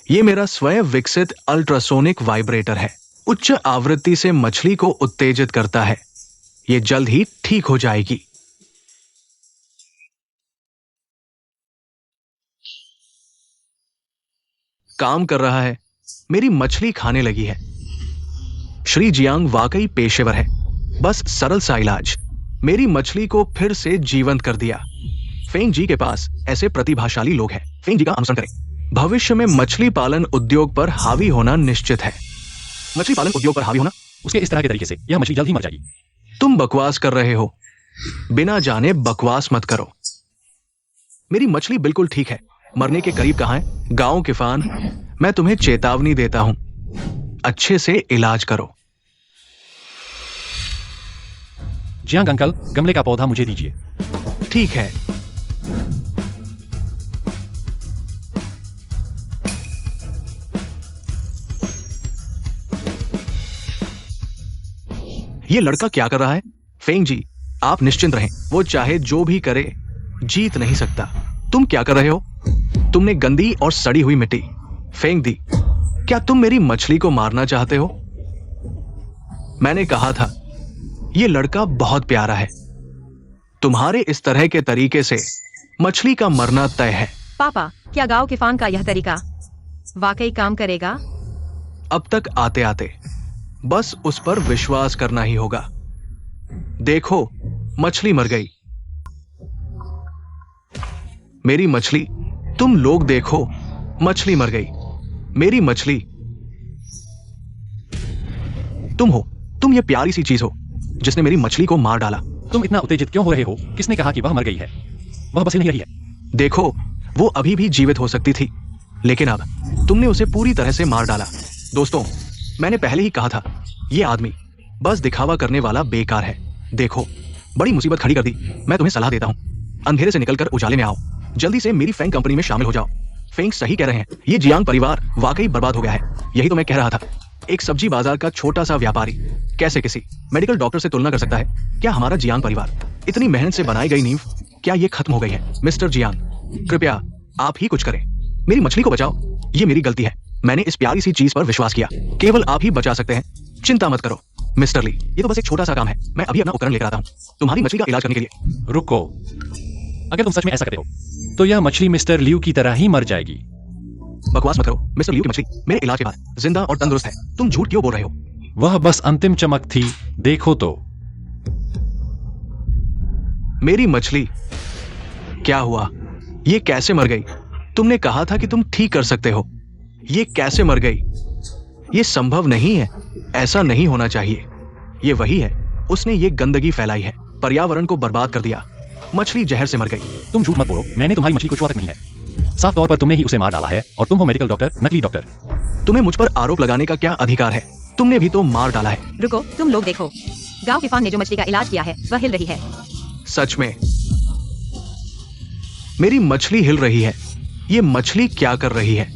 ये मेरा स्वयं विकसित अल्ट्रासोनिक वाइब्रेटर है। उच्च आवृत्ति से मछली को उत्तेजित करता है। ये जल्द ही ठीक हो जाएगी। काम कर रहा है। मेरी मछली खाने लगी है। श्री जियांग वाकई पेशेवर है। बस सरल सा इलाज मेरी मछली को फिर से जीवंत कर दिया। फेंग जी के पास ऐसे प्रतिभाशाली लोग हैं। फेंग जी का अनुसरण करें। भविष्य में मछली पालन उद्योग पर हावी होना निश्चित है। मछली पालन उद्योग पर हावी होना? उसके इस तरह के तरीके से यह मछली जल्द ही मर जाएगी। तुम बकवास कर रहे हो। बिना जाने बकवास मत करो। मेरी मछली बिल्कुल ठीक है। मरने के करीब कहां है? गांव किफान, मैं तुम्हें चेतावनी देता हूं, अच्छे से इलाज करो। जियांग अंकल, गमले का पौधा मुझे दीजिए। ठीक है। ये लड़का क्या कर रहा है? फेंग जी, आप निश्चिंत रहें। वो चाहे जो भी करे, जीत नहीं सकता। तुम क्या कर रहे हो? तुमने गंदी और सड़ी हुई मिट्टी फेंक दी। क्या तुम मेरी मछली को मारना चाहते हो? मैंने कहा था, ये लड़का बहुत प्यारा है। तुम्हारे इस तरह के तरीके से मछली का मरना तय है। पापा, क्या गांव किफान का यह तरीका वाकई काम करेगा? अब तक आते आते बस उस पर विश्वास करना ही होगा। देखो, मछली मर गई। मेरी मछली, तुम लोग देखो, मछली मर गई। मेरी मछली। तुम हो, तुम ये प्यारी सी चीज हो जिसने मेरी मछली को मार डाला। तुम इतना उत्तेजित क्यों हो रहे हो? किसने कहा कि वह मर गई है? वह बस नहीं रही है। देखो, वो अभी भी जीवित हो सकती थी, लेकिन अब तुमने उसे पूरी तरह से मार डाला। दोस्तों, मैंने पहले ही कहा था, ये आदमी बस दिखावा करने वाला बेकार है। देखो, बड़ी मुसीबत खड़ी कर दी। मैं तुम्हें सलाह देता हूँ, अंधेरे से निकलकर उजाले में आओ। जल्दी से मेरी फेंग कंपनी में शामिल हो जाओ। फेंग सही कह रहे हैं, ये जियांग परिवार वाकई बर्बाद हो गया है। यही तो मैं कह रहा था। एक सब्जी बाजार का छोटा सा व्यापारी कैसे किसी मेडिकल डॉक्टर से तुलना कर सकता है? क्या हमारा जियांग परिवार, इतनी मेहनत से बनाई गई नींव, क्या ये खत्म हो गई है? मिस्टर जियांग, कृपया आप ही कुछ करें। मेरी मछली को बचाओ। ये मेरी गलती है, मैंने इस प्यारी सी चीज पर विश्वास किया। केवल आप ही बचा सकते हैं। चिंता मत करो मिस्टर ली, ये तो बस एक छोटा सा काम है। मैं अभी अपना उपकरण लेकर आता हूँ तुम्हारी मछली का इलाज करने के लिए। रुको, अगर तुम सच में ऐसा करते हो तो यह मछली मिस्टर लियू की तरह ही मर जाएगी। बकवास मत करो। मिस्टर लियू की मछली मेरे इलाज के बाद जिंदा और तंदुरुस्त है। तुम झूठ क्यों बोल रहे हो? वह बस अंतिम चमक थी, देखो तो। मेरी मछली क्या हुआ? ये कैसे मर गई? तुमने कहा था कि तुम ठीक कर सकते हो। ये कैसे मर गई? ये संभव नहीं है, ऐसा नहीं होना चाहिए। ये वही है, उसने ये गंदगी फैलाई है, पर्यावरण को बर्बाद कर दिया। मछली जहर से मर गई। तुम झूठ मत बोलो, मैंने तुम्हारी मछली को छुआ तक नहीं है। साफ तौर पर तुमने ही उसे मार डाला है, और तुम हो मेडिकल डॉक्टर, नकली डॉक्टर। तुम्हें मुझ पर आरोप लगाने का क्या अधिकार है? तुमने भी तो मार डाला है। रुको, तुम लोग देखो, गांव किफान ने जो मछली का इलाज किया है वह हिल रही है। सच में मेरी मछली हिल रही है। ये मछली क्या कर रही है?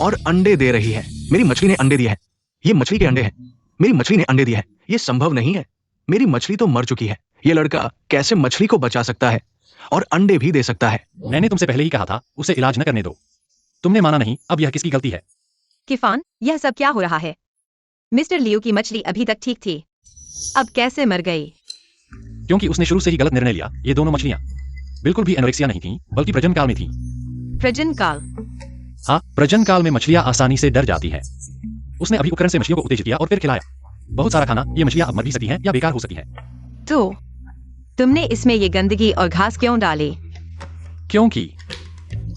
और अंडे दे रही है। मेरी मछली ने अंडे दिए हैं। ये मछली के अंडे हैं। मेरी मछली ने अंडे दिए हैं। ये संभव नहीं है। मेरी मछली तो मर चुकी है। ये लड़का कैसे मछली को बचा सकता है और अंडे भी दे सकता है? मैंने तुमसे पहले ही कहा था उसे इलाज न करने दो। तुमने माना नहीं। अब यह किसकी गलती है? किफान, यह सब क्या हो रहा है? मिस्टर लियू की मछली अभी तक ठीक थी, अब कैसे मर गई? क्योंकि उसने शुरू से ही गलत निर्णय लिया। ये दोनों मछलियां बिल्कुल भी एनोरेक्सिया नहीं थीं, बल्कि प्रजनन काल में थीं। प्रजनन काल? हाँ, प्रजनन काल में मछलियां आसानी से डर जाती हैं। उसने अभी उपकरण से मछलियों को उत्तेजित किया और फिर खिलाया। बहुत सारा खाना। ये मछलियां अब मर भी सकती हैं या बेकार हो सकती हैं। तो तुमने इसमें ये गंदगी और घास क्यों डाली? क्योंकि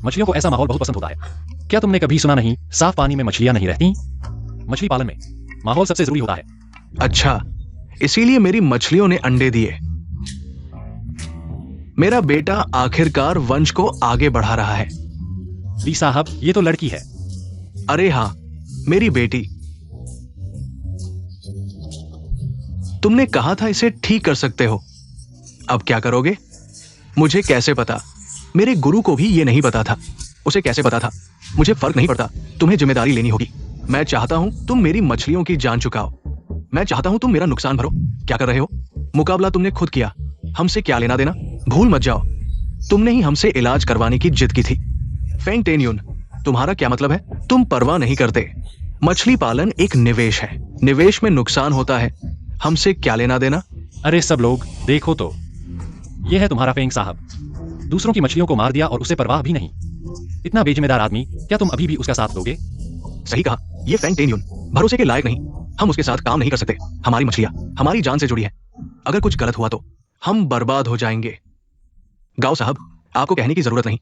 मछलियों को ऐसा माहौल बहुत पसंद होता है। क्या तुमने कभी सुना नहीं, साफ पानी में मछलियां नहीं रहती? मछली पालन में माहौल सबसे जरूरी होता है। अच्छा, इसीलिए मेरी मछलियों ने अंडे दिए। मेरा बेटा आखिरकार वंश को आगे बढ़ा रहा है। ली साहब, ये तो लड़की है। अरे हाँ, मेरी बेटी। तुमने कहा था इसे ठीक कर सकते हो। अब क्या करोगे? मुझे कैसे पता? मेरे गुरु को भी ये नहीं पता था। उसे कैसे पता था? मुझे फर्क नहीं पड़ता। तुम्हें जिम्मेदारी लेनी होगी। मैं चाहता हूं तुम मेरी मछलियों की जान चुकाओ। मैं चाहता हूं तुम मेरा नुकसान भरो। क्या कर रहे हो? मुकाबला तुमने खुद किया, हमसे क्या लेना देना? भूल मत जाओ, तुमने ही हमसे इलाज करवाने की जिद की थी। फेंग टेन्युन, तुम्हारा क्या मतलब है? तुम परवाह नहीं करते। मछली पालन एक निवेश है। निवेश में नुकसान होता है। हमसे क्या लेना देना? अरे सब लोग देखो तो, ये है तुम्हारा फेंग साहब। दूसरों की मछलियों को मार दिया और उसे परवाह भी नहीं। इतना बेजिम्मेदार आदमी, क्या तुम अभी भी उसका साथ दोगे? सही कहा, ये फेंग टेन्युन भरोसे के लायक नहीं। हम उसके साथ काम नहीं कर सकते। हमारी मछलियां हमारी जान से जुड़ी है। अगर कुछ गलत हुआ तो हम बर्बाद हो जाएंगे। गाओ साहब, आपको कहने की जरूरत नहीं।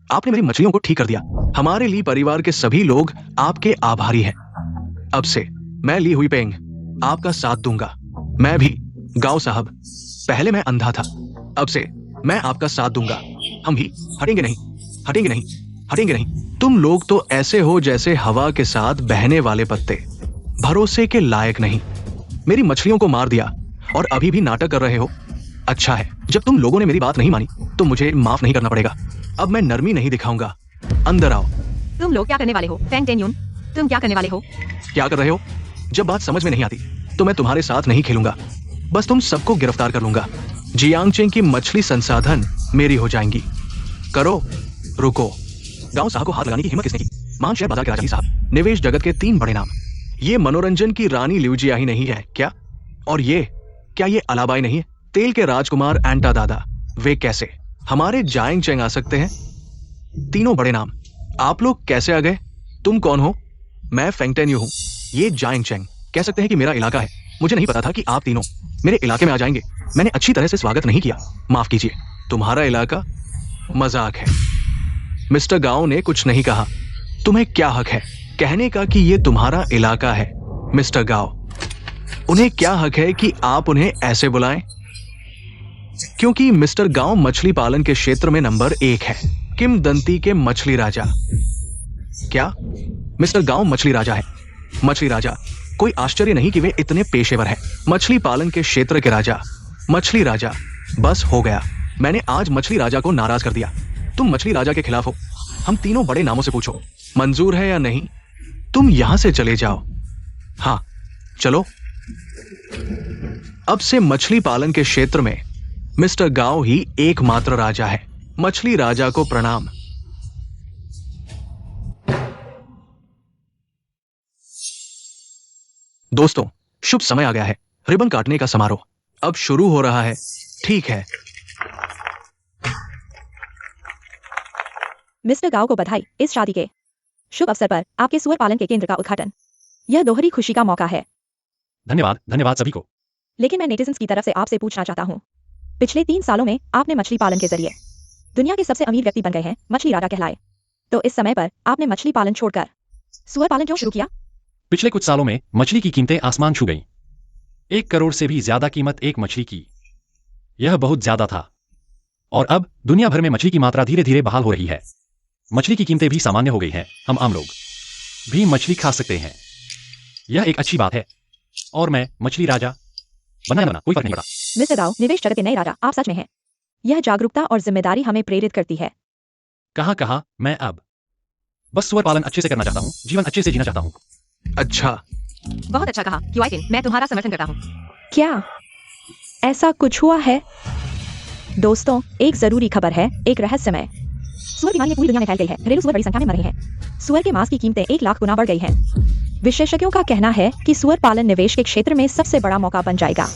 आपने मेरी मछलियों को ठीक कर दिया। हमारे ली परिवार के सभी लोग आपके आभारी हैं। अब से मैं ली हुई पेंग आपका साथ दूंगा। मैं भी। गाओ साहब, पहले मैं अंधा था, अब से मैं आपका साथ दूंगा। हम भी हटेंगे नहीं, हटेंगे नहीं, हटेंगे नहीं। तुम लोग तो ऐसे हो जैसे हवा के साथ बहने वाले पत्ते, भरोसे के लायक नहीं। मेरी मछलियों को मार दिया और अभी भी नाटक कर रहे हो। अच्छा है, जब तुम लोगों ने मेरी बात नहीं मानी तो मुझे माफ नहीं करना पड़ेगा। अब मैं नरमी नहीं दिखाऊंगा। अंदर आओ। तुम लोग क्या करने वाले हो? फेंग टेन्युन, तुम क्या करने वाले हो? क्या कर रहे हो? जब बात समझ में नहीं आती तो मैं तुम्हारे साथ नहीं खेलूंगा। बस तुम सबको गिरफ्तार कर लूंगा। जियांगचेंग की मछली संसाधन मेरी हो जाएंगी। करो, रुको। गांव साहब को हाथ लगाने की हिम्मत किसने की? महान शेयर बाजार के राजा साहब, निवेश जगत के 3 बड़े नाम। ये मनोरंजन की रानी लिउजिया ही नहीं है क्या? और ये क्या ये अलाबाई नहीं है? तेल के राजकुमार एंटा दादा, वे कैसे हमारे जाएंगचेंग आ सकते हैं? तीनों बड़े नाम। आप लोग कैसे आ गए? तुम कौन हो? मैं फेंग टेन्यू हूं। ये जाएंगचेंग कह सकते हैं कि मेरा इलाका है। मुझे नहीं पता था कि आप तीनों मेरे इलाके में आ जाएंगे। मैंने अच्छी तरह से स्वागत नहीं किया, माफ कीजिए। तुम्हारा इलाका? मजाक है। मिस्टर गाओ ने कुछ नहीं कहा। तुम्हें क्या हक है कहने का कि ये तुम्हारा इलाका है? मिस्टर गाओ, उन्हें क्या हक है कि आप उन्हें ऐसे बुलाएं? क्योंकि मिस्टर गांव मछली पालन के क्षेत्र में नंबर 1 है। किमदंती के मछली राजा। क्या मिस्टर गांव मछली राजा है? मछली राजा, कोई आश्चर्य नहीं कि वे इतने पेशेवर हैं। मछली पालन के क्षेत्र के राजा, मछली राजा। बस हो गया, मैंने आज मछली राजा को नाराज कर दिया। तुम मछली राजा के खिलाफ हो। हम तीनों बड़े नामों से पूछो, मंजूर है या नहीं? तुम यहां से चले जाओ। हाँ, चलो। अब से मछली पालन के क्षेत्र में मिस्टर गांव ही एकमात्र राजा है। मछली राजा को प्रणाम। दोस्तों, शुभ समय आ गया है। रिबन काटने का समारोह अब शुरू हो रहा है। ठीक है। मिस्टर गांव को बधाई इस शादी के शुभ अवसर पर आपके सुअर पालन के केंद्र का उद्घाटन। यह दोहरी खुशी का मौका है। धन्यवाद, धन्यवाद सभी को। लेकिन मैं नेटिजन्स की तरफ से आपसे पूछना चाहता हूँ, पिछले 3 सालों में आपने मछली पालन के जरिए दुनिया के सबसे अमीर व्यक्ति बन गए हैं, मछली राजा कहलाए। तो इस समय पर आपने मछली पालन छोड़कर सुअर पालन क्यों शुरू किया? पिछले कुछ सालों में मछली की कीमतें आसमान छू गईं। 1 करोड़ से भी ज्यादा कीमत एक मछली की। यह बहुत ज्यादा था। और अब दुनिया भर में मछली की मात्रा धीरे धीरे बहाल हो रही है। मछली की कीमतें भी सामान्य हो गई हैं। हम आम लोग भी मछली खा सकते हैं। यह एक अच्छी बात है। और मैं मछली राजा बना कोई फर्क नहीं पड़ा। मिस्टर गांव, निवेश जगत के नए राजा आप सच में हैं। यह जागरूकता और जिम्मेदारी हमें प्रेरित करती है। कहा मैं अब बस सुअर पालन अच्छे से करना चाहता हूँ, जीवन अच्छे से जीना चाहता हूँ। अच्छा, बहुत अच्छा कहा क्वाइटिन, मैं तुम्हारा समर्थन करता हूँ। क्या ऐसा कुछ हुआ है? दोस्तों, एक जरूरी खबर है, एक रहस्यमय सुअर बीमारी पूरी दुनिया में फैल गई है। घरेलू सुअर बड़ी संख्या में मर रहे हैं। सुअर के मांस की कीमतें 1 लाख गुना बढ़ गई हैं। विशेषज्ञों का कहना है कि सुअर पालन निवेश के क्षेत्र में सबसे बड़ा मौका बन जाएगा।